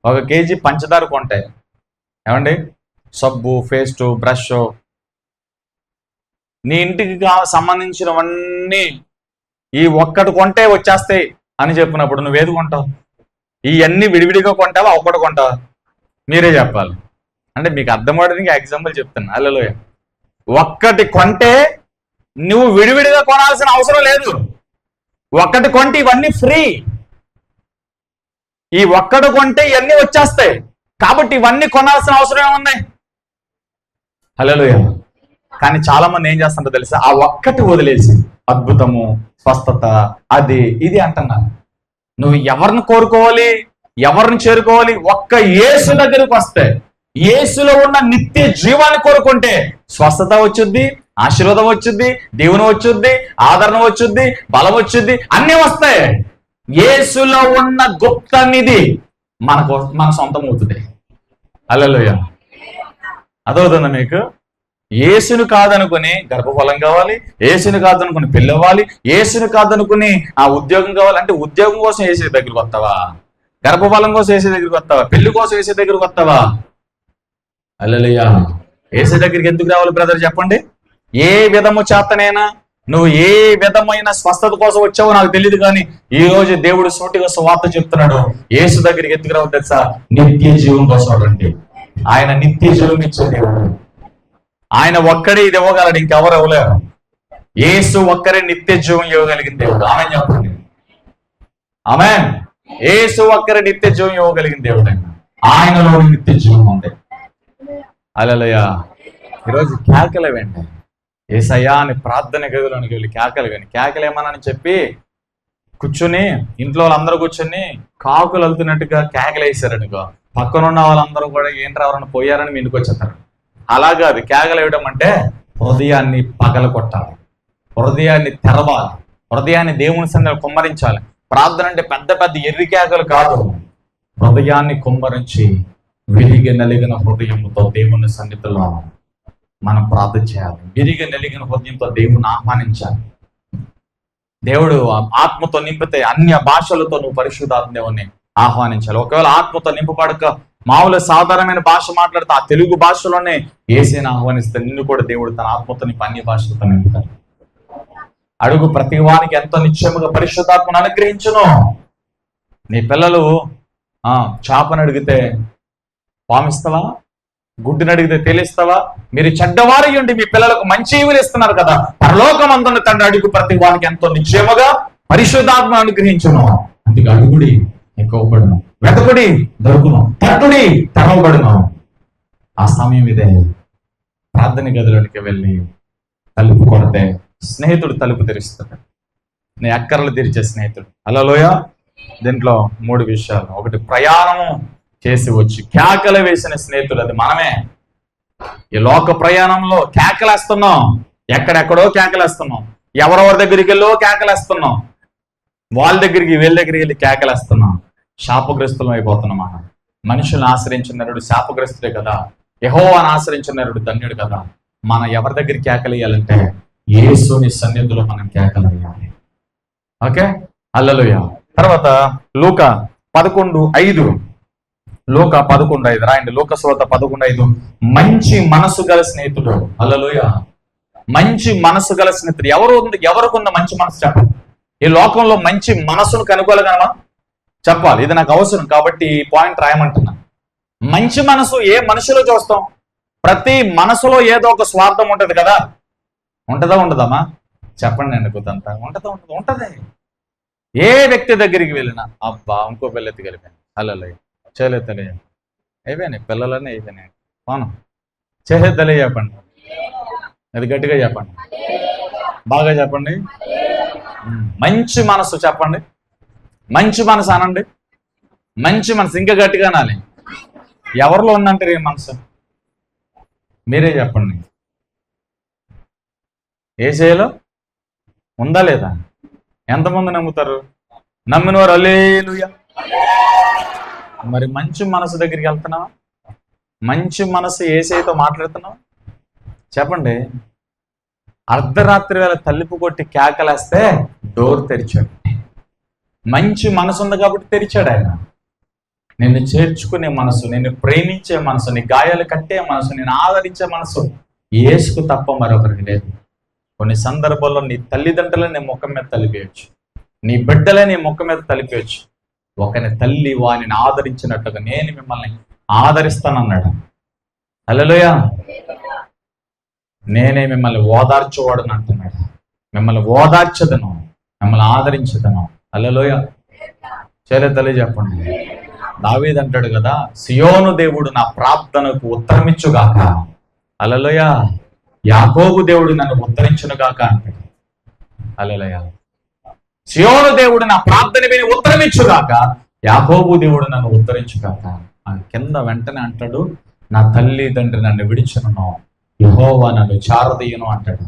1 కేజీ పంచదార కొంటాయి, ఏమండి, సబ్బు, పేస్ట్, బ్రష్, నీ ఇంటికి సంబంధించినవన్నీ ఈ ఒక్కటి కొంటే వచ్చేస్తాయి అని చెప్పినప్పుడు నువ్వేది కొంటావు? ఇవన్నీ విడివిడిగా కొంటావా, ఒక్కటి కొంటావా? మీరే చెప్పాలి. అంటే మీకు అర్థమవడానికి ఎగ్జాంపుల్ చెప్తాను. హల్లెలూయా. ఒక్కటి కొంటే నువ్వు విడివిడిగా కొనాల్సిన అవసరం లేదు. ఒక్కటి కొంటే ఇవన్నీ ఫ్రీ. ఈ ఒక్కటి కొంటే ఇవన్నీ వచ్చేస్తాయి, కాబట్టి ఇవన్నీ కొనాల్సిన అవసరం ఏముంది? హల్లెలూయా. కానీ చాలా మంది ఏం చేస్తుంటారో తెలుసా, ఆ ఒక్కటి వదిలేసి అద్భుతము, స్వస్థత, అది ఇది అంటున్నారు. నువ్వు ఎవరిని కోరుకోవాలి, ఎవరిని చేరుకోవాలి? ఒక్క యేసు దగ్గరకు వస్తే, యేసులో ఉన్న నిత్య జీవాన్ని కోరుకుంటే స్వస్థత వచ్చుద్ది, ఆశీర్వాదం వచ్చుద్ది, దీవెన వచ్చుద్ది, ఆదరణ వచ్చుద్ది, బలం వచ్చుద్ది, అన్నీ వస్తాయి. యేసులో ఉన్న గుప్త నిధి మన సొంతం అవుతుంది. హల్లెలూయా. అదవుతుందా మీకు? యేసును కాదనుకుని గర్భఫలం కావాలి, యేసును కాదనుకుని పెళ్ళి అవ్వాలి, యేసును కాదనుకుని ఆ ఉద్యోగం కావాలి. అంటే ఉద్యోగం కోసం యేసు దగ్గరికి వస్తావా? గర్భఫలం కోసం యేసు దగ్గరికి వస్తావా? పెళ్లి కోసం యేసు దగ్గరికి వస్తావా? హల్లెలూయా. యేసు దగ్గరికి ఎందుకు రావాలి బ్రదర్ చెప్పండి? ఏ విధము చేతనైనా నువ్వు ఏ విధమైన స్వస్థత కోసం వచ్చావో నాకు తెలియదు, కానీ ఈ రోజు దేవుడు సూటిగా సువార్త చెప్తున్నాడు. యేసు దగ్గరికి ఎందుకు రావద్దు తెలుసా? నిత్య జీవం కోసం రండి. ఆయన నిత్య జీవం ఇచ్చే దేవుడు. ఆయన ఒక్కడే ఇది ఇవ్వగలడు, ఇంకెవరు ఇవ్వలేరు. యేసు ఒక్కరే నిత్య జీవం ఇవ్వగలిగిన దేవుడు. ఆమేన్ చెప్పండి. ఆమేన్. యేసు ఒక్కరే నిత్య జీవం ఇవ్వగలిగిన దేవుడు. ఆయనలో నిత్య జీవం ఉంది. హల్లెలూయా. ఈరోజు కేకలు వెంట యేసయ్యా అని ప్రార్థన గదిలోనికి వెళ్ళి కేకలు, కానీ కేకలేమని చెప్పి కూర్చొని ఇంట్లో వాళ్ళందరూ కూర్చొని కాకులు వెళ్తున్నట్టుగా కేకలు వేసారనుకో, పక్కనున్న వాళ్ళందరూ కూడా ఏంటి ఎవరైనా పోయారని మీ ఇంటికి వచ్చేస్తారు. అలాగా అది కేకలు వేయడం అంటే హృదయాన్ని పగల కొట్టాలి, హృదయాన్ని తెరవాలి, హృదయాన్ని దేవుని సన్నిధిలో కుమ్మరించాలి. ప్రార్థన అంటే పెద్ద పెద్ద ఎర్రి కేకలు కాదు, హృదయాన్ని కుమ్మరించి విరిగి నలిగిన హృదయంతో దేవుని సన్నిధిలో మనం ప్రార్థన చేయాలి. విరిగి నలిగిన హృదయంతో దేవుని ఆహ్వానించాలి. దేవుడు ఆత్మతో నింపితే అన్య భాషలతో నువ్వు పరిశుద్ధాత్మ దేవుని ఆహ్వానించాలి. ఒకవేళ ఆత్మతో నింపబడక మామూలు సాధారణమైన భాష మాట్లాడితే ఆ తెలుగు భాషలోనే యేసుని ఆహ్వానిస్తే నిన్ను కూడా దేవుడు తన ఆత్మతో నింపి అన్య భాషలతో నింపుతాడు. అడుగు ప్రతి వానికి ఎంతో నిశ్చయముగా పరిశుద్ధాత్మను అనుగ్రహించును. నీ పిల్లలు చేపను అడిగితే పామిస్తావా? గుడ్డుని అడిగితే తేలిస్తావా? మీరు చెడ్డవారి ఉండి మీ పిల్లలకు మంచి ఈవులు ఇస్తున్నారు కదా, పరలోకమందున్న తండ్రి అడుగు ప్రతి వానికి ఎంతో నిశ్చయముగా పరిశుద్ధాత్మ అనుగ్రహించును. అందుకే అడుగుడి ఎక్కువబడును, వెతకుడి దొరుకును, తట్టుడి తెరవబడును. ఆ సమయం ఇదే. ప్రార్థన గదిలోనికి వెళ్ళి తలుపు కొడితే స్నేహితుడు తలుపు తెరుస్తాడు. నీ అక్కర్లు తీర్చే స్నేహితుడు. హల్లెలూయ. దీంట్లో 3 విషయాలు. ఒకటి, ప్రయాణము చేసి వచ్చి కేకలు వేసిన స్నేహితుడు, అది మనమే. ఈ లోక ప్రయాణంలో కేకలేస్తున్నాం, ఎక్కడెక్కడో కేకలేస్తున్నాం, ఎవరెవరి దగ్గరికి వెళ్ళో కేకలేస్తున్నాం, వాళ్ళ దగ్గరికి వీళ్ళ దగ్గరికి వెళ్ళి కేకలేస్తున్నాం. శాపగ్రస్తులం అయిపోతున్నాం. మనం మనుషులను ఆశ్రయించిన నరుడు శాపగ్రస్తుడే కదా, యెహోవాను ఆశ్రయించిన నరుడు ధన్యుడు కదా. మనం ఎవరి దగ్గరికి కేకలేయాలంటే యేసుని సన్నిధిలో మనం కేకలేయాలి. ఓకే, హల్లెలూయ. తర్వాత లూకా 11:5, లూకా 11:5 రాయండి. లూకా సువార్త 11:5. మంచి మనసు గల స్నేహితుడు. హల్లెలూయ. మంచి మనసు గల స్నేహితుడు ఎవరికి ఉందో మంచి మనసు చెప్పండి. ఈ లోకంలో మంచి మనసును కనుగోలగలమా? చెప్పాలి. ఇది నాకు అవసరం కాబట్టి ఈ పాయింట్ రాయమంటున్నా. మంచి మనసు ఏ మనుషులో చూస్తాం? ప్రతి మనసులో ఏదో ఒక స్వార్థం ఉంటది కదా. ఉంటదా ఉండదమ్మా? చెప్పండి అండి. కొద్దంతా ఉంటదా ఉండదు? ఉంటది. ఏ వ్యక్తి దగ్గరికి వెళ్ళినా అబ్బా ఇంకో పిల్లెత్తి కలిపాను, హల్లెలూయ, చేయలేతలే అయిపోయినాయి, పిల్లలన్నీ అయిపోయినాయి, అవును చేసేద్దలే చెప్పండి. అది గట్టిగా చెప్పండి, బాగా చెప్పండి. మంచి మనసు చెప్పండి, మంచి మనసు అనండి. మంచి మనసు ఇంకా గట్టిగా అనాలి. ఎవరిలో ఉందంటారు ఈ మనసు? మీరే చెప్పండి. యేసయ్యలో ఉందా లేదా? ఎంతమంది నమ్ముతారు? నమ్మిన వారు హల్లెలూయా. మరి మంచి మనసు దగ్గరికి వెళ్తున్నావా? మంచి మనసు యేసయ్యతో మాట్లాడుతున్నావా? చెప్పండి. అర్ధరాత్రి వేళ తలుపు కొట్టి కేకలేస్తే డోర్ తెరిచాడు. మంచి మనసు ఉంది కాబట్టి తెరిచాడు ఆయన. నిన్ను చేర్చుకునే మనసు, నిన్ను ప్రేమించే మనసు, నీ గాయాలు కట్టే మనసు, నేను ఆదరించే మనసు యేసుకు తప్ప మరొకరికి లేదు. కొన్ని సందర్భాల్లో నీ తల్లిదండ్రులే నీ ముఖం మీద తలిపేయచ్చు, నీ బిడ్డలే నీ ముఖం మీద తలిపేయచ్చు. ఒకని తల్లి వానిని ఆదరించినట్టుగా నేను మిమ్మల్ని ఆదరిస్తానన్నాడు. హల్లెలూయ. నేనే మిమ్మల్ని ఓదార్చేవాడని అంటున్నాడు. మిమ్మల్ని ఓదార్చదను, మిమ్మల్ని ఆదరించదను. హల్లెలూయ. చేతులెత్తి చెప్పండి. దావీదు అంటాడు కదా, సియోను దేవుడు నా ప్రార్థనకు ఉత్తరమిచ్చుగాక. హల్లెలూయ. యాకోబు దేవుడు నన్ను ఉత్తరించునుగాక అంటాడు. హల్లెలూయ. సియోను దేవుడు నా ప్రార్థన విని ఉత్తరమిచ్చుగాక, యాకోబు దేవుడు నన్ను ఉత్తరించుగాక. కింద వెంటనే అంటాడు, నా తల్లి తండ్రి నన్ను విడిచును, యెహోవా నన్ను చారదీయును అంటాడు.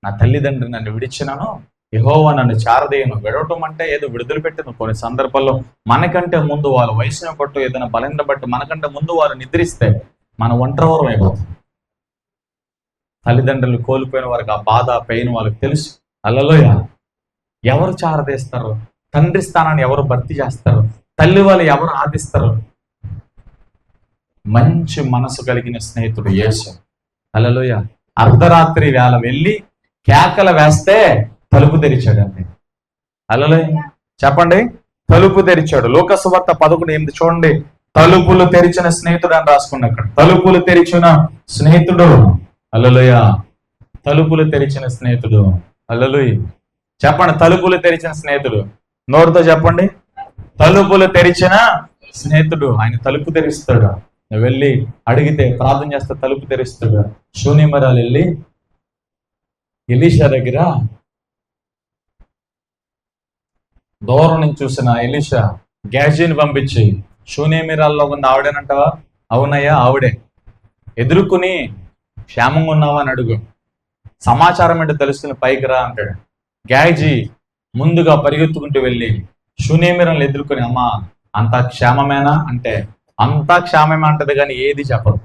నా తల్లిదండ్రి నన్ను విడిచినను, యెహోవా నన్ను చారదీయును. విడవటం అంటే ఏదో విడుదల పెట్టను. కొన్ని సందర్భాల్లో మనకంటే ముందు వాళ్ళ వయసును బట్టు ఏదైనా బలంగా బట్టి మనకంటే ముందు వారు నిద్రిస్తే మన ఒంటరివరం అయిపోతాం. తల్లిదండ్రులు కోల్పోయిన వారికి ఆ బాధ, పెయిన్ వాళ్ళకి తెలుసు. హల్లెలూయ. ఎవరు చారదీస్తారు? తండ్రి స్థానాన్ని ఎవరు భర్తీ చేస్తారు? తల్లి వాళ్ళు ఎవరు ఆదిస్తారు? మంచి మనసు కలిగిన స్నేహితుడు యేసు. హల్లెలూయ. అర్ధరాత్రి వేళ వెళ్ళి కేకలు వేస్తే తలుపు తెరిచాడండి. హల్లెలూయ. చెప్పండి, తలుపు తెరిచాడు. లూకా సువార్త 11:8 చూడండి. తలుపులు తెరిచిన స్నేహితుడు అని రాసుకున్నా అక్కడ. తలుపులు తెరిచిన స్నేహితుడు. హల్లెలూయ. తలుపులు తెరిచిన స్నేహితుడు. హల్లెలూయ. చెప్పండి, తలుపులు తెరిచిన స్నేహితుడు. నోరుతో చెప్పండి, తలుపులు తెరిచిన స్నేహితుడు. ఆయన తలుపు తెరిస్తాడు. వెళ్ళి అడిగితే, ప్రార్థన చేస్తే తలుపు తెరుస్తాడు. శూన్యమరాలు వెళ్ళి ఎలీషా దగ్గర దూరం నుంచి చూసిన ఎలీషా గేహజీని పంపించి షూనేమిరాల్లో ఉంది ఆవిడేనంటావా? అవునయ్యా ఆవిడే. ఎదుర్కొని క్షేమంగా ఉన్నావా అని అడుగు, సమాచారం ఏంటో తెలుసుకుని పైకి రా అంటాడు. గేహజీ ముందుగా పరిగెత్తుకుంటూ వెళ్ళి షూనేమిరాలను ఎదుర్కొని, అమ్మా అంతా క్షేమమేనా అంటే అంతా క్షేమమే అంటది కానీ ఏది చెప్పదు.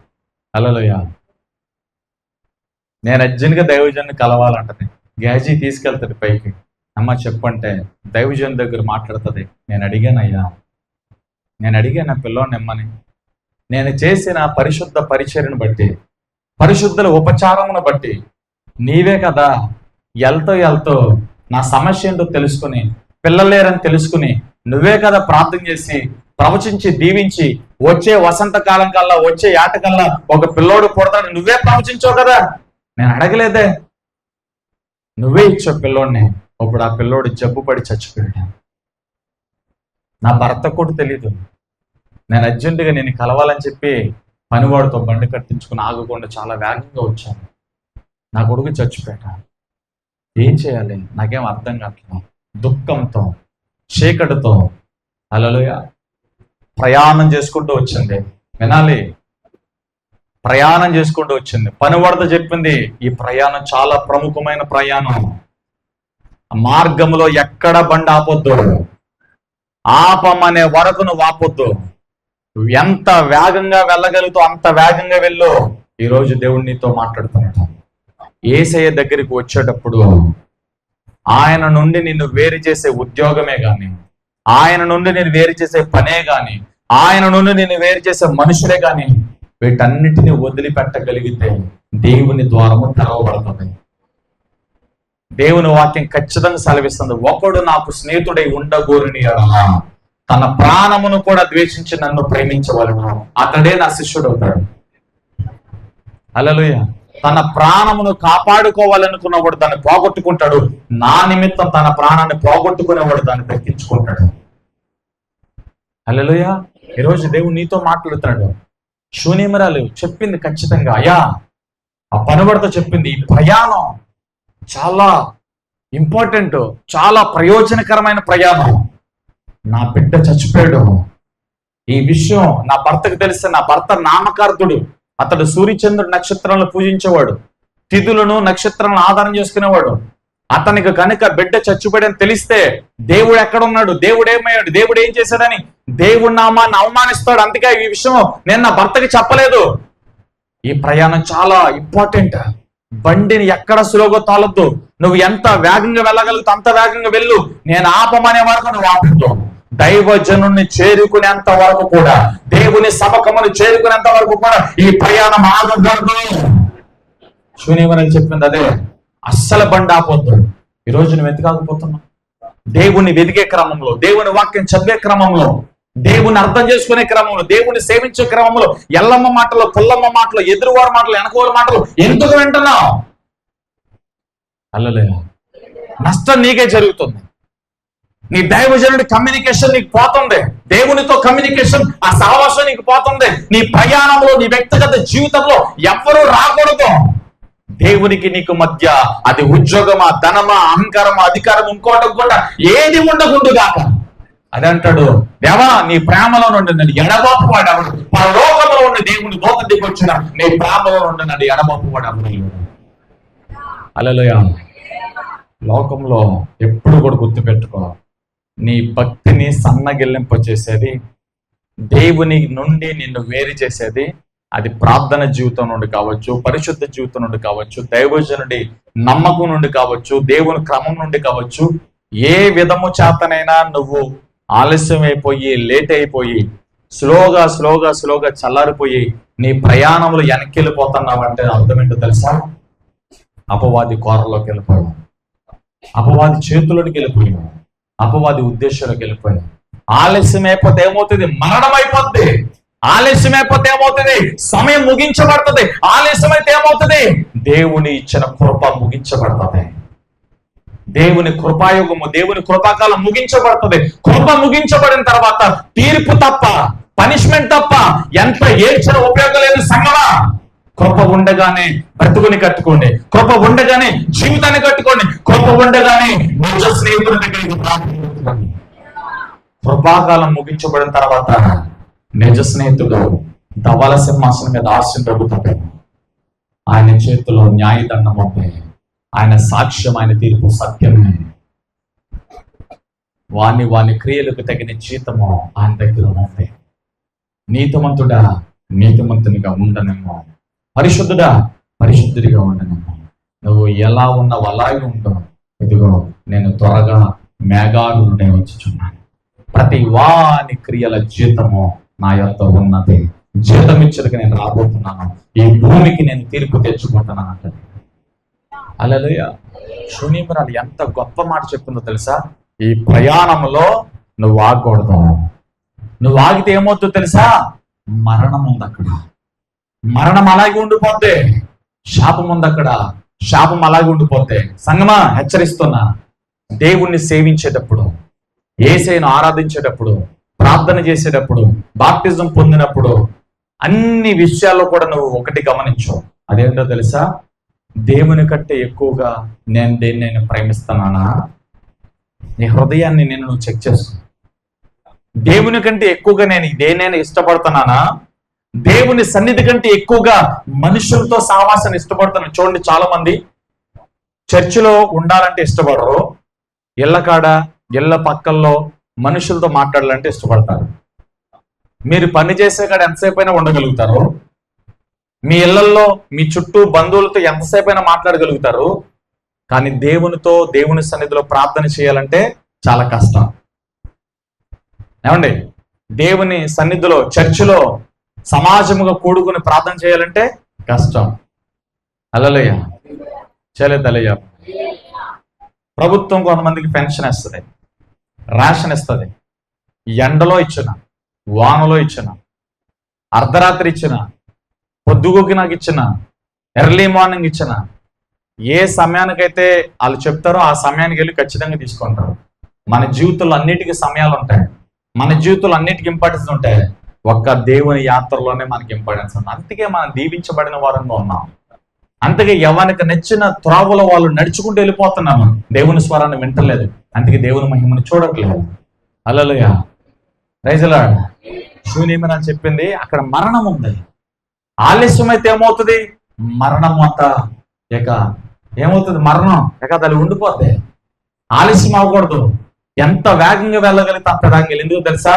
హల్లెలూయా. నేను అర్జెంట్గా దైవజన్ని కలవాలంటది. గేహజీ తీసుకెళ్తాడు పైకి. అమ్మ చెప్పంటే దైవజన్ దగ్గర మాట్లాడుతుంది. నేను అడిగాను పిల్లోని నెమ్మని. నేను చేసిన పరిశుద్ధ పరిచర్యను బట్టి, పరిశుద్ధుల ఉపచారమును బట్టి నీవే కదా వెళ్తూ నా సమస్య ఏంటో తెలుసుకుని, పిల్లలేరని తెలుసుకుని నువ్వే కదా ప్రార్థన చేసి ప్రవచించి దీవించి వచ్చే వసంతకాలం కల్లా వచ్చే ఏటకల్లా ఒక పిల్లోడు పుడతాడు నువ్వే ప్రవచించావు కదా. నేను అడగలేదే, నువ్వే ఇచ్చావు పిల్లోడిని. ఇప్పుడు ఆ పిల్లోడు జబ్బు పడి చచ్చిపోయాడు. నా భర్త కూడా తెలీదు. నేను అర్జెంటుగా నేను కలవాలని చెప్పి పనివాడితో బండి కట్టించుకుని ఆగకుండా చాలా వేగంగా వచ్చాను. నా కొడుకు చచ్చిపోయాడు. ఏం చేయాలి నాకేం అర్థం కావట్లేదు. దుఃఖంతో చీకటితో హల్లెలూయా ప్రయాణం చేసుకుంటూ వచ్చింది. వినాలి, ప్రయాణం చేసుకుంటూ వచ్చింది. పనివాడితో చెప్పింది ఈ ప్రయాణం చాలా ప్రముఖమైన ప్రయాణం. మార్గంలో ఎక్కడ బండి ఆపొద్దు, ఆపమనే వరకు నువ్వు ఆపొద్దు. ఎంత వేగంగా వెళ్ళగలుగుతూ అంత వేగంగా వెళ్ళు. ఈరోజు దేవుడు నీతో మాట్లాడుతున్నాడు. యేసయ్య దగ్గరికి వచ్చేటప్పుడు ఆయన నుండి నిన్ను వేరు చేసే ఉద్యోగమే గాని, ఆయన నుండి నేను వేరు చేసే పనే గాని, ఆయన నుండి నేను వేరు చేసే మనుషులే గాని వీటన్నిటిని వదిలిపెట్టగలిగితే దేవుని ద్వారము తెరవబడుతుంది. దేవుని వాక్యం ఖచ్చితంగా సెలవిస్తుంది, ఒకడు నాకు స్నేహితుడై ఉండగోరిని తన ప్రాణమును కూడా ద్వేషించి నన్ను ప్రేమించవలను, అతడే నా శిష్యుడు అవుతాడు. హల్లెలూయా. తన ప్రాణమును కాపాడుకోవాలనుకున్నవాడు దాన్ని పోగొట్టుకుంటాడు. నా నిమిత్తం తన ప్రాణాన్ని పోగొట్టుకునేవాడు దాన్ని దక్కించుకుంటాడు. హల్లెలూయా. ఈరోజు దేవుడు నీతో మాట్లాడుతున్నాడు. షూనేమిరాలు చెప్పింది ఖచ్చితంగా, అయ్యా ఆ పనివాడితో చెప్పింది, ఈ ప్రయాణం చాలా ఇంపార్టెంట్, చాలా ప్రయోజనకరమైన ప్రయాణం. నా బిడ్డ చచ్చిపోయాడు. ఈ విషయం నా భర్తకు తెలిస్తే, నా భర్త నామకార్థుడు, అతడు సూర్యచంద్రుడు నక్షత్రాలను పూజించేవాడు, తిథులను నక్షత్రాలను ఆధారం చేసుకునేవాడు. అతనికి కనుక బిడ్డ చచ్చిపోయాడని తెలిస్తే దేవుడు ఎక్కడున్నాడు, దేవుడు ఏమయ్యాడు, దేవుడు ఏం చేశాడని దేవుడి నామాన్ని అవమానిస్తాడు. అందుకే ఈ విషయం నేను నా భర్తకి చెప్పలేదు. ఈ ప్రయాణం చాలా ఇంపార్టెంట్. బండిని ఎక్కడ సులువుగా తోలొద్దు. నువ్వు ఎంత వేగంగా వెళ్ళగలుగుతా అంత వేగంగా వెళ్ళు. నేను ఆపమనే వరకు నువ్వు ఆపద్దు. దైవజనుని చేరుకునేంత వరకు కూడా, దేవుని సభకమును చేరుకునేంత వరకు కూడా ఈ ప్రయాణం ఆగకూడదు. శూన్యమని చెప్పింది అదే, అస్సలు బండి ఆపొద్దు. ఈరోజు నువ్వు వెతకాకపోతున్నావు. దేవుని వెతికే క్రమంలో, దేవుని వాక్యం చదివే క్రమంలో, దేవుని అర్థం చేసుకునే క్రమంలో, దేవుని సేవించే క్రమంలో ఎల్లమ్మ మాటలు, పుల్లమ్మ మాటలు, ఎదురువారి మాటలు, వెనకవారి మాటలు ఎందుకు వింటున్నావు? హల్లెలూయా. నష్టం నీకే జరుగుతుంది. నీ దైవజనుడి కమ్యూనికేషన్ నీకు పోతుంది. దేవునితో కమ్యూనికేషన్, ఆ సహవాసం నీకు పోతుంది. నీ ప్రయాణంలో, నీ వ్యక్తిగత జీవితంలో ఎవ్వరూ రాకూడదు. దేవునికి నీకు మధ్య అది ఉద్యోగమా, ధనమా, అహంకారమా, అధికారం, ఇంకోటి కూడా ఏది ఉండకుండా కాక అది అంటాడు, దేవా నీ ప్రేమలో నుండి నన్ను ఎడబాపు వాడేవాడు. పరలోకంలో ఉండి దేవుని దూత దిగొచ్చిన నీ ప్రేమలో నుండి నన్ను ఎడబాపు వాడేవాడు. హల్లెలూయా. లోకంలో ఎప్పుడు కూడా గుర్తుపెట్టుకో, నీ భక్తిని సన్నగిల్లింప చేసేది, దేవుని నుండి నిన్ను వేరు చేసేది, అది ప్రార్థన జీవితం నుండి కావచ్చు, పరిశుద్ధ జీవితం నుండి కావచ్చు, దైవజనుడి నమ్మకం నుండి కావచ్చు, దేవుని క్రమం నుండి కావచ్చు. ఏ విధము చేతనైనా నువ్వు ఆలస్యం అయిపోయి, లేట్ అయిపోయి, స్లోగా చల్లారిపోయి నీ ప్రయాణంలో వెనక్కి వెళ్ళిపోతున్నావంటే అర్థం ఏంటో తెలుసా? అపవాది కోరలోకి వెళ్ళిపోయావు, అపవాది చేతుల్లోకి వెళ్ళిపోయావు, అపవాది ఉద్దేశాలకు వెళ్ళిపోయావు. ఆలస్యం అయిపోతే ఏమవుతుంది? మరణం అయిపోద్ది. ఆలస్యం అయిపోతే ఏమవుతుంది? సమయం ముగించబడుతుంది. ఆలస్యం అయితే ఏమవుతుంది? దేవుని ఇచ్చిన కృప ముగించబడుతుంది. దేవుని కృపాయుగము, దేవుని కృపాకాలం ముగించబడుతుంది. కృప ముగించబడిన తర్వాత తీర్పు తప్ప, పనిష్మెంట్ తప్ప ఎంత ఏడ్చిన ఉపయోగం లేదు సంగమా. కృప ఉండగానే బ్రతుకుని కట్టుకోండి, కృప ఉండగానే జీవితాన్ని కట్టుకోండి, కృప ఉండగానే నిజ స్నేహితుల దగ్గరికి ప్రార్థించండి. కృపాకాలం ముగించబడిన తర్వాత నిజ స్నేహితుడు ధవల సింహాసనం మీద ఆశీర్వదితాడు. ఆయన చేతిలో న్యాయదండం ఉంది. ఆయన సాక్ష్యం, ఆయన తీర్పు సత్యమే. వాని క్రియలకు తగిన జీతము ఆయన దగ్గర ఉంది. నీతిమంతుడా నీతిమంతునిగా ఉండనేమో, పరిశుద్ధుడా పరిశుద్ధుడిగా ఉండనేమో. నువ్వు ఎలా ఉన్నావు అలాగే ఉంటావు. ఇదిగో నేను త్వరగా మేఘాలునే వచ్చుచున్నాను. ప్రతి వాని క్రియల జీతము నా యొక్క ఉన్నది. జీతం ఇచ్చడానికి నేను రాబోతున్నాను. ఈ భూమికి నేను తీర్పు తెచ్చుకుంటున్నాను అంటది. హల్లెలూయా. శూన్యపురాలు ఎంత గొప్ప మాట చెప్తుందో తెలుసా? ఈ ప్రయాణంలో నువ్వు ఆగకూడదు. నువ్వు ఆగితే ఏమవుతుందో తెలుసా? మరణం ఉంది అక్కడ. మరణం అలాగే ఉండిపోతే. శాపం ఉంది అక్కడ. శాపం అలాగే ఉండిపోతే. సంగమా, హెచ్చరిస్తున్నా, దేవుణ్ణి సేవించేటప్పుడు, యేసయ్యను ఆరాధించేటప్పుడు, ప్రార్థన చేసేటప్పుడు, బాప్టిజం పొందినప్పుడు అన్ని విషయాల్లో కూడా నువ్వు ఒకటి గమనించు. అదేంటో తెలుసా? దేవుని కంటే ఎక్కువగా నేను దేన్ని ప్రేమిస్తున్నానా? నీ హృదయాన్ని నువ్వు చెక్ చేసుకో. దేవుని కంటే ఎక్కువగా నేను దేనైనా ఇష్టపడుతున్నానా? దేవుని సన్నిధి కంటే ఎక్కువగా మనుషులతో సహవాసాన్ని ఇష్టపడుతున్నాను. చూడండి, చాలా మంది చర్చిలో ఉండాలంటే ఇష్టపడరు. ఇళ్ళ కాడ, ఇళ్ళ పక్కల్లో మనుషులతో మాట్లాడాలంటే ఇష్టపడతారు. మీరు పని చేసే కాడ ఎంతసేపు అయినా ఉండగలుగుతారు. మీ ఇళ్లలో మీ చుట్టూ బంధువులతో ఎంతసేపు అయినా మాట్లాడగలుగుతారు. కానీ దేవునితో, దేవుని సన్నిధిలో ప్రార్థన చేయాలంటే చాలా కష్టం. ఏమండి? దేవుని సన్నిధిలో, చర్చిలో సమాజముగా కూడుకుని ప్రార్థన చేయాలంటే కష్టం. హల్లెలూయా. చేయలేదయ్యా. ప్రభుత్వం కొంతమందికి పెన్షన్ ఇస్తుంది, రేషన్ ఇస్తుంది. ఎండలో ఇచ్చిన, వానలో ఇచ్చిన, అర్ధరాత్రి ఇచ్చిన, పొద్దుగోకి నాకు ఇచ్చిన, ఎర్లీ మార్నింగ్ ఇచ్చిన, ఏ సమయానికైతే వాళ్ళు చెప్తారో ఆ సమయానికి వెళ్ళి ఖచ్చితంగా తీసుకుంటారు. మన జీవితంలో అన్నిటికీ సమయాలు ఉంటాయి. మన జీవితంలో అన్నిటికీ ఇంపార్టెన్స్ ఉంటాయి. ఒక్క దేవుని యాత్రలోనే మనకి ఇంపార్టెన్స్ ఉంది. అందుకే మనం దీవించబడిన వారంగా ఉన్నాం. అందుకే ఎవరికి నచ్చిన త్రోవలో వాళ్ళు నడుచుకుంటూ వెళ్ళిపోతున్నాము. దేవుని స్వరాన్ని వింటలేదు. అందుకే దేవుని మహిమను చూడట్లేదు. హల్లెలూయా. Praise the Lord. శూన్యమని చెప్పింది అక్కడ మరణం ఉంది. ఆలస్యం అయితే ఏమవుతుంది? మరణం అంతా ఇక ఏమవుతుంది? మరణం ఇక దాన్ని ఉండిపోతే. ఆలస్యం అవ్వకూడదు. ఎంత వేగంగా వెళ్ళగలిగితే అంత వేగంగా. ఎందుకు తెలుసా?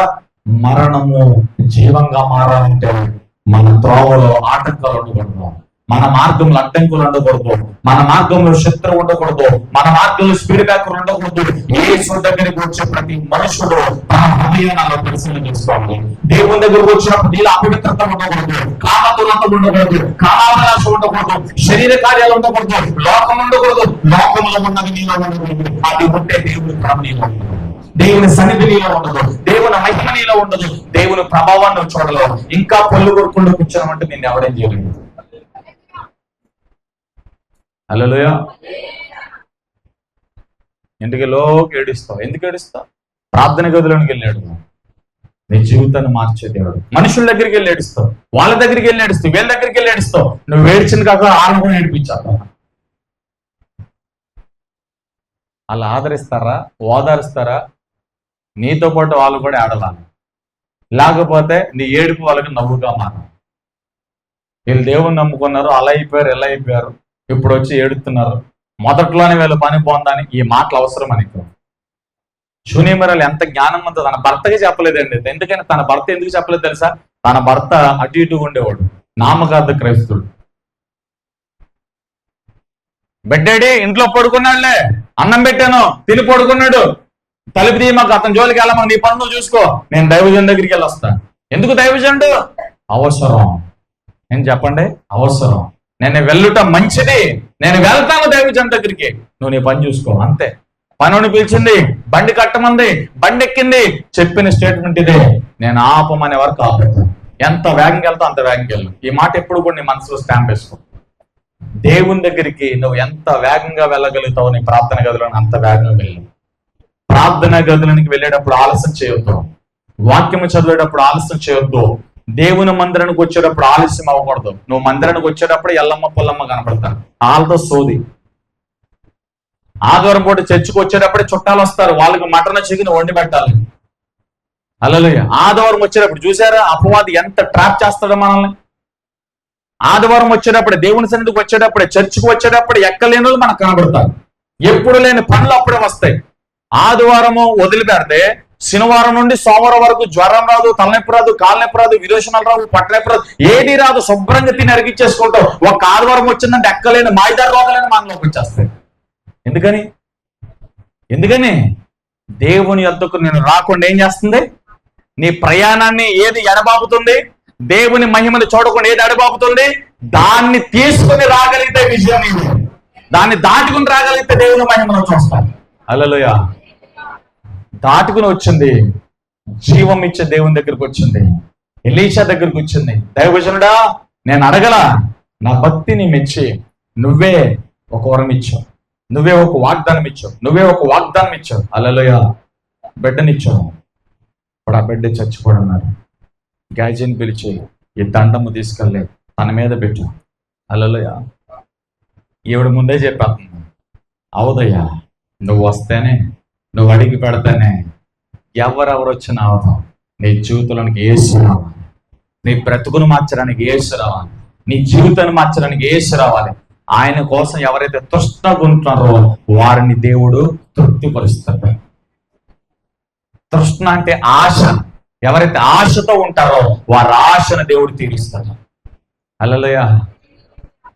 మరణము జీవంగా మారాలంటే మన త్రోవలో ఆటంకాలు ఉండకూడదు, మన మార్గంలో అడ్డంకులు ఉండకూడదు, మన మార్గంలో శత్రువు ఉండకూడదు, మన మార్గంలో స్పీడ్ బ్రేకర్ ఉండకూడదు. యేసు దగ్గరికి వచ్చే ప్రతి మనుషుడు తన హృదయాన్ని పరిశీలన చేసుకోవాలి. దేవుని దగ్గరకు వచ్చినప్పుడు నీలో అపవిత్రత ఉండకూడదు, కామతులంతం ఉండకూడదు, కామాభిలాష ఉండకూడదు, శరీర కార్యాలు ఉండకూడదు, లోకం ఉండకూడదు. లోకంలో ఉన్నది నీలో ఉండకూడదు. అది ఉంటే దేవుని ప్రేమ నీలో ఉండదు, దేవుని సన్నిధి నీలో ఉండదు, దేవుని మహిమ నీలో ఉండదు, దేవుని ప్రభావాన్ని చూడలేవు. ఇంకా పళ్ళు కొరుకుండా కూర్చోమంటే నేను ఎవడేం చేయలేదు. హల్లెలూయా. ఇంటికి లోకి ఏడుస్తావు. ఎందుకు ఏడుస్తావు? ప్రార్థన గదిలోనికి వెళ్ళి ఏడుస్తావు. నీ జీవితాన్ని మార్చే దేవుడు. మనుషుల దగ్గరికి వెళ్ళి ఏడుస్తావు, వాళ్ళ దగ్గరికి వెళ్ళి ఏడుస్తావు, వీళ్ళ దగ్గరికి వెళ్ళి ఏడుస్తావు. నువ్వు ఏడ్చిన కాక వాళ్ళని కూడా ఏడిపించావు. అలా ఆదరిస్తారా? ఓదారుస్తారా? నీతో పాటు వాళ్ళు కూడా ఏడవాలి. లేకపోతే నీ ఏడుపు వాళ్ళకి నవ్వుగా మారు. వీళ్ళు దేవుని నమ్ముకున్నారు, అలా అయిపోయారు, ఎలా అయిపోయారు, ఇప్పుడు వచ్చి ఏడుతున్నారు. మొదట్లోనే వీళ్ళు పని పోందని ఈ మాటలు అవసరం అనుకో. శూన్యమరాలు ఎంత జ్ఞానం ఉందో తన భర్తకి చెప్పలేదండి. ఎందుకని తన భర్త ఎందుకు చెప్పలేదు తెలుసా? తన భర్త అటు ఇటు ఉండేవాడు, నామకార్థ క్రైస్తుడు. బిడ్డేడి ఇంట్లో పడుకున్నాడులే, అన్నం పెట్టాను, తిని పడుకున్నాడు, తలుపు తీ, మాకు అతని జోలికి వెళ్ళమా, నీ పనులు చూసుకో, నేను దైవజన్ దగ్గరికి వెళ్ళి వస్తాను. ఎందుకు దైవజనుడు? అవసరం. నేను చెప్పండి, అవసరం. నేను వెళ్ళుట మంచిది, నేను వెళ్తాను దైవజన్ దగ్గరికి, నువ్వు నీ పని చూసుకో, అంతే. పనుని పిలిచింది, బండి కట్టమంది, బండి ఎక్కింది, చెప్పిన స్టేట్మెంట్ ఇదే, నేను ఆపమనే వరకు ఆపుతాను. ఎంత వేగంగా వెళ్తావు అంత వేగంగా వెళ్ళు. ఈ మాట ఎప్పుడు కూడా నీ మనసులో స్టాంప్ వేసుకో. దేవుని దగ్గరికి నువ్వు ఎంత వేగంగా వెళ్ళగలుగుతావు, నీ ప్రార్థన గదిలో అంత వేగంగా వెళ్ళు. ప్రార్థన గదులకి వెళ్ళేటప్పుడు ఆలస్యం చేయొద్దు, వాక్యము చదివేటప్పుడు ఆలస్యం చేయొద్దు, దేవుని మందిరానికి వచ్చేటప్పుడు ఆలస్యం అవ్వకూడదు. నువ్వు మందిరానికి వచ్చేటప్పుడు ఎల్లమ్మ పొల్లమ్మ కనపడతారు, వాళ్ళతో సోది. ఆదివారం పూట చర్చికి వచ్చేటప్పుడే చుట్టాలు వస్తారు, వాళ్ళకి మటన్ చికెన్ వండి పెట్టాలి. హల్లెలూయా. ఆదివారం వచ్చేటప్పుడు చూసారా అపవాది ఎంత ట్రాప్ చేస్తాడో మనల్ని. ఆదివారం వచ్చేటప్పుడు, దేవుని సన్నిధికి వచ్చేటప్పుడు, చర్చికి వచ్చేటప్పుడు ఎక్కలేని వాళ్ళు మనకు కనబడతారు. ఎప్పుడు లేని పనులు అప్పుడే వస్తాయి. ఆదివారము వదిలిపెడితే శనివారం నుండి సోమవారం వరకు జ్వరం రాదు, తలనొప్పి రాదు, కాళ్ళనొప్పి రాదు, విరోచనాలు రాదు, పట్టనొప్పి రాదు, ఏది రాదు. శుభ్రంగా తిని అరిగించేసుకుంటాం. ఒక ఆదివారం వచ్చిందంటే ఎక్కలేని మాయిదారు రోగాలని మనలోకి వచ్చేస్తాయి. ఎందుకని దేవుని యొద్దకు నేను రాకుండా ఏం చేస్తుంది? నీ ప్రయాణాన్ని ఏది ఎడబాపుతుంది? దేవుని మహిమను చూడకుండా ఏది ఎడబాపుతుంది? దాన్ని తీసుకుని రాగలిగితే విజయం నీది. దాన్ని దాటుకుని రాగలిగితే దేవుని మహిమను చూస్తాం. హల్లెలూయా. దాటుకుని వచ్చింది, జీవం ఇచ్చే దేవుని దగ్గరికి వచ్చింది, ఎలీషా దగ్గరికి వచ్చింది. దైవజనుడా, నేను అడగల, నా భక్తిని మెచ్చి నువ్వే ఒక వరం ఇచ్చావు, నువ్వే ఒక వాగ్దానం ఇచ్చావు, హల్లెలూయా. బిడ్డనిచ్చావు. ఇప్పుడు ఆ బిడ్డ చచ్చిపోడున్నారు. గ్యాజీని పిలిచి ఈ దండము తీసుకెళ్ళి తన మీద పెట్టు. హల్లెలూయా. ఈవిడ ముందే చెప్పేస్తుంది, అవదయ్యా, నువ్వు వస్తేనే, నువ్వు అడిగి పెడితేనే ఎవరెవరు వచ్చినా అవదాం. నీ జీవితంలోనికి యేసు రావాలి, నీ బ్రతుకును మార్చడానికి యేసు రావాలి, నీ జీవితాన్ని మార్చడానికి యేసు రావాలి. ఆయన కోసం ఎవరైతే తృష్ణగా ఉంటున్నారో వారిని దేవుడు తృప్తిపరుస్తాడు. తృష్ణ అంటే ఆశ. ఎవరైతే ఆశతో ఉంటారో వారి ఆశను దేవుడు తీరుస్తాడు. హల్లెలూయా.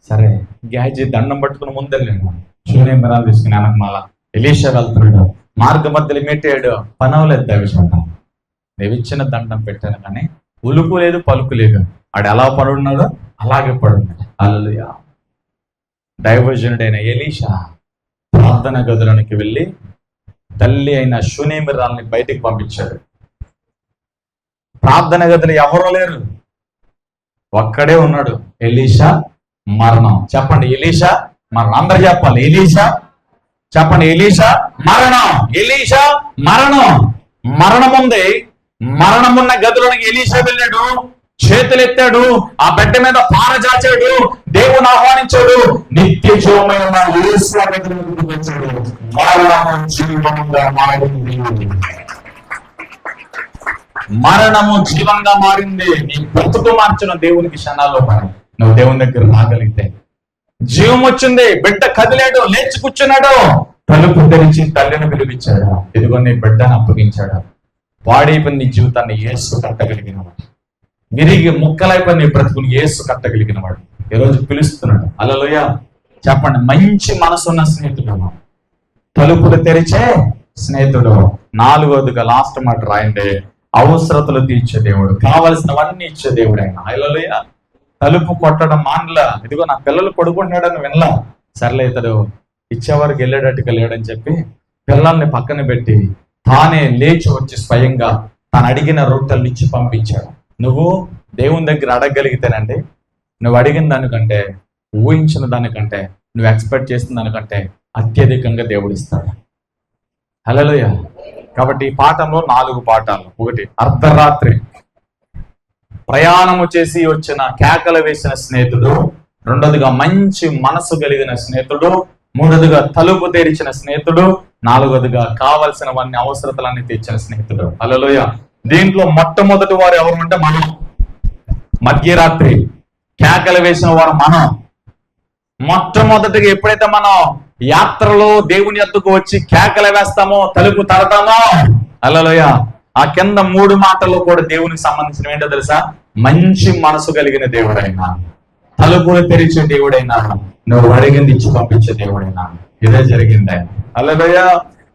సరే, గ్యాజీ దండం పట్టుకుని ముందెళ్ళాడు. శూన్యమరాలు తీసుకుని వెనక మళ్ళా ఎలీషా వెళ్తున్నాడు. మార్గ మధ్యలో మెట్టాడు. పని అవ్వలేదు. దైవజనుడు, నీవిచ్చిన దండం పెట్టాను కానీ ఉలుపు లేదు, పలుకు లేదు. ఆడు ఎలా పడున్నాడో అలాగే పడున్నాడు. హల్లెలూయా. దైవజనుడైన ఎలీషా ప్రార్థన గదులోనికి వెళ్ళి తల్లి అయిన శూనేమిరాల్ని బయటికి పంపించాడు. ప్రార్థన గదిలో ఎవరో లేరు, ఒక్కడే ఉన్నాడు. ఎలీషా మరణం. చెప్పండి, ఎలీషా మరణం. అందరు చెప్పాలి, ఎలీషా. చెప్పండి, ఎలీషా మరణం. ఎలీషా మరణం. మరణం ఉంది. మరణమున్న గదిలోనికి ఎలీషా వెళ్ళాడు. చేతులు ఎత్తాడు. ఆ బిడ్డ మీద పారజాచాడు. దేవుని ఆహ్వానించాడు. నిత్య జీవమైన యేసు దగ్గరికి వచ్చాడు. మరణము జీవంగా మారింది. మరణము జీవంగా మారింది. నీ బ్రతుకు మార్చిన దేవునికి క్షణాల్లో పని. నువ్వు దేవుని దగ్గర రాగలిగితే జీవం వచ్చింది. బిడ్డ కదిలాడు, లేచి కూర్చున్నాడు. తలుపు తెరిచి తల్లిని పిలిపించాడు. ఇదిగో నీ బిడ్డను అప్పగించాడు. పాడైపోయిన నీ జీవితాన్ని యేసు కట్టగలిగిన వాడు. విరిగి ముక్కలైపోయిన నీ బ్రతుకుని యేసు కట్టగలిగిన వాడు ఈరోజు పిలుస్తున్నాడు. హల్లెలూయా. చెప్పండి, మంచి మనసున్న స్నేహితుడు, తలుపులు తెరిచే స్నేహితుడు. 4వదిగా లాస్ట్ మాట రాయండి, అవసరతలు తీర్చే దేవుడు, కావలసినవన్నీ ఇచ్చే దేవుడు ఆయన. హల్లెలూయా. తలుపు కొట్టడం మానలా. ఇదిగో నా పిల్లలు పడుకుంటున్నాడని వినలా. సర్లే, ఇతడు ఇచ్చేవారికి వెళ్ళేటట్టుగా లేడని చెప్పి పిల్లల్ని పక్కన పెట్టి తానే లేచి వచ్చి స్వయంగా తాను అడిగిన రొట్టెలు ఇచ్చి పంపించాడు. నువ్వు దేవుని దగ్గర అడగగలిగితేనండి, నువ్వు అడిగిన దానికంటే, ఊహించిన దానికంటే, నువ్వు ఎక్స్పెక్ట్ చేసిన దానికంటే అత్యధికంగా దేవుడు ఇస్తాడు. హల్లెలూయా. కాబట్టి ఈ పాఠంలో 4 పాఠాలు. 1, అర్ధరాత్రి ప్రయాణము చేసి వచ్చిన కేకలు వేసిన స్నేహితుడు. 2వదిగా మంచి మనసు కలిగిన స్నేహితుడు. 3వదిగా తలుపు తెరిచిన స్నేహితుడు. 4వదిగా కావలసినవన్నీ అవసరతలన్నీ తీర్చిన స్నేహితుడు. హల్లెలూయా. దీంట్లో మొట్టమొదటి వారు ఎవరు అంటే మనం. మధ్యరాత్రి కేకలు వేసిన వారు మనం. మొట్టమొదటిగా ఎప్పుడైతే మనం యాత్రలో దేవుని యొద్దకు వచ్చి కేకలు వేస్తామో, తలుపు తడతామో, హల్లెలూయా, ఆ కింద 3 మాటల్లో కూడా దేవునికి సంబంధించిన ఏంటో తెలుసా? మంచి మనసు కలిగిన దేవుడైనా, తలుపులు తెరిచే దేవుడైనా, నువ్వు అడిగింది ఇచ్చి పంపించే దేవుడైనా. ఇదే జరిగింది. హల్లెలూయా.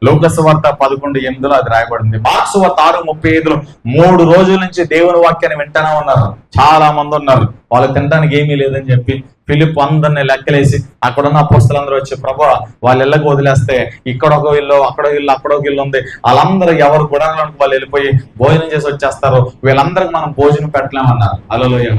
లోకసువార్త 11:8 అది రాయబడింది. మార్క్స్ వార్త 6:35 3 రోజుల నుంచి దేవుని వాక్యాన్ని వింటానే ఉన్నారు. చాలా మంది ఉన్నారు. వాళ్ళు తినడానికి ఏమీ లేదని చెప్పి ఫిలిప్ అందరిని లెక్కలేసి అక్కడున్న అపోస్తలులందరూ వచ్చి, ప్రభువా, వాళ్ళ ఇళ్ళకి వదిలేస్తే ఇక్కడ ఒక ఇల్లు, అక్కడ ఇల్లు, అక్కడ ఒక ఇల్లు ఉంది, వాళ్ళందరూ ఎవరు గుడారాలకు వాళ్ళు వెళ్ళిపోయి భోజనం చేసి వచ్చేస్తారు, వీళ్ళందరికి మనం భోజనం పెట్టలేమన్నారు. హల్లెలూయా.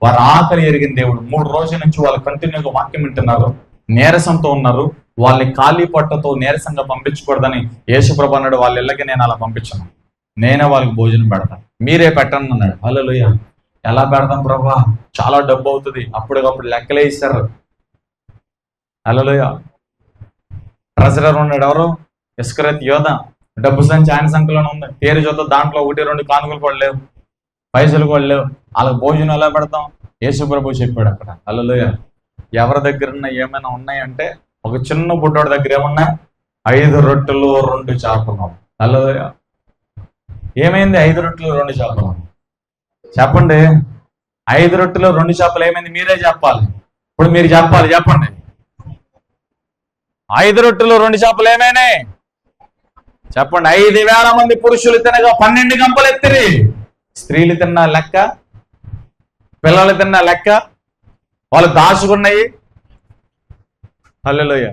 వారు ఆకలి ఎరిగిన దేవుడు. 3 రోజుల నుంచి వాళ్ళు కంటిన్యూగా వాక్యం వింటున్నారు. నీరసంతో ఉన్నారు. వాళ్ళని ఖాళీ పొట్టతో నీరసంగా పంపించకూడదని యేసుప్రభు అన్నాడు, వాళ్ళ ఇళ్ళకి నేను అలా పంపించను, నేనే వాళ్ళకి భోజనం పెడతాను, మీరే పెట్టండి అన్నాడు. హల్లెలూయా. ఎలా పెడతాం ప్రభా? చాలా డబ్బు అవుతుంది. అప్పటికప్పుడు లెక్కలే ఇస్తారు. హల్లెలూయా. ట్రెజరర్ ఉన్నాడు ఎవరు? ఇస్కరియోతు యోధ. డబ్బు సంచి ఆయన సంఖ్యలోనే ఉంది. తేరు చూద్దాం, దాంట్లో 1-2 కానుకలు కూడా లేవు, పైసలు కూడా లేవు. వాళ్ళకి భోజనం ఎలా పెడతాం? యేసుప్రభు చెప్పాడు అక్కడ. హల్లెలూయా. ఎవరి దగ్గర ఏమైనా ఉన్నాయంటే, ఒక చిన్న బుడ్డోడి దగ్గర ఏమున్నాయి? 5 రొట్టెలు 2 చేపలు. హల్లెలూయా. ఏమైంది 5 రొట్టెలు 2 చేపలు? చెప్పండి. 5 రొట్టెలు 2 చేపలు ఏమైంది? మీరే చెప్పాలి. ఇప్పుడు మీరు చెప్పాలి, చెప్పండి. 5 రొట్టెలు 2 చేపలు ఏమైనాయి? చెప్పండి. 5,000 మంది పురుషులు తినగా 12 గంపలు ఎత్తిరి. స్త్రీలు తిన్న లెక్క, పిల్లలు తిన్న లెక్క, వాళ్ళు దాచుకున్నాయి. హల్లెలూయా.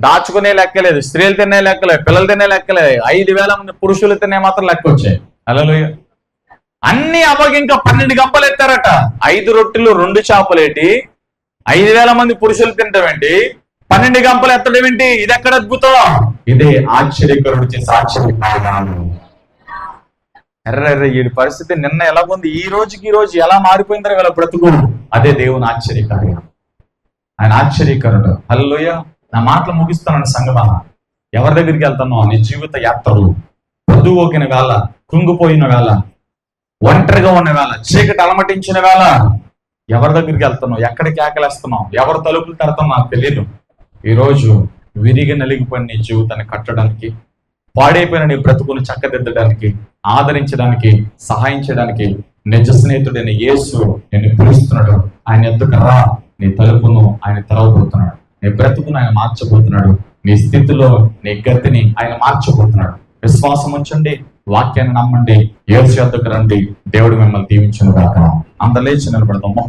దాచుకునే లెక్కలేదు, స్త్రీలు తినే లెక్కలేదు, పిల్లలు తినే లెక్కలేదు. 5,000 మంది పురుషులు తినే మాత్రం లెక్క వచ్చాయి. హల్లెలూయా. అన్ని అవ్వక ఇంకా 12 గంపలు ఎత్తారట. 5 రొట్టెలు 2 చేపలేటి, 5,000 మంది పురుషులు తింటామేంటి, 12 గంపలు ఎత్తడం ఏంటి? ఇది ఎక్కడ అద్భుతం? ఇదే ఆశ్చర్యకరుడు చేసే ఆశ్చర్యకార్యాలు. ఎర్ర ఈ పరిస్థితి నిన్న ఎలా ఉంది, ఈ రోజు ఎలా మారిపోయిందో వీళ్ళ బ్రతుకు. అదే దేవుని ఆశ్చర్యకార్యం. ఆయన ఆశ్చర్యకరుడు. హల్లెలూయా. నా మాటలు ముగిస్తున్నాను సంగమా. ఎవరి దగ్గరికి వెళ్తున్నావు? నీ జీవిత యాత్రలు పొద్దుపోకిన వేళ, కృంగిపోయిన వేళ, ఒంటరిగా ఉన్న వేళ, చీకటి అలమటించిన వేళ ఎవరి దగ్గరికి వెళ్తున్నావు? ఎక్కడికి ఆకలేస్తున్నావు? ఎవరు తలుపులు తడతావు నాకు తెలియదు. ఈరోజు విరిగి నలిగిపోయిన నీ జీవితాన్ని కట్టడానికి, పాడైపోయిన నీ బ్రతుకును చక్కదిద్దడానికి, ఆదరించడానికి, సహాయం చేయడానికి నిజ స్నేహితుడైన యేసు నిన్ను పిలుస్తున్నాడు. ఆయన ఎద్దుకు రా. నీ తలుపును ఆయన తెరవబోతున్నాడు. నీ బ్రతుకును ఆయన మార్చబోతున్నాడు. నీ స్థితిలో నీ గతిని ఆయన మార్చబోతున్నాడు. విశ్వాసం ఉంచండి, వాక్యాన్ని నమ్మండి, యేసు యొద్దకు రండి. దేవుడు మిమ్మల్ని దీవించును గాక. అందరూ లేచి నిలబడతాం.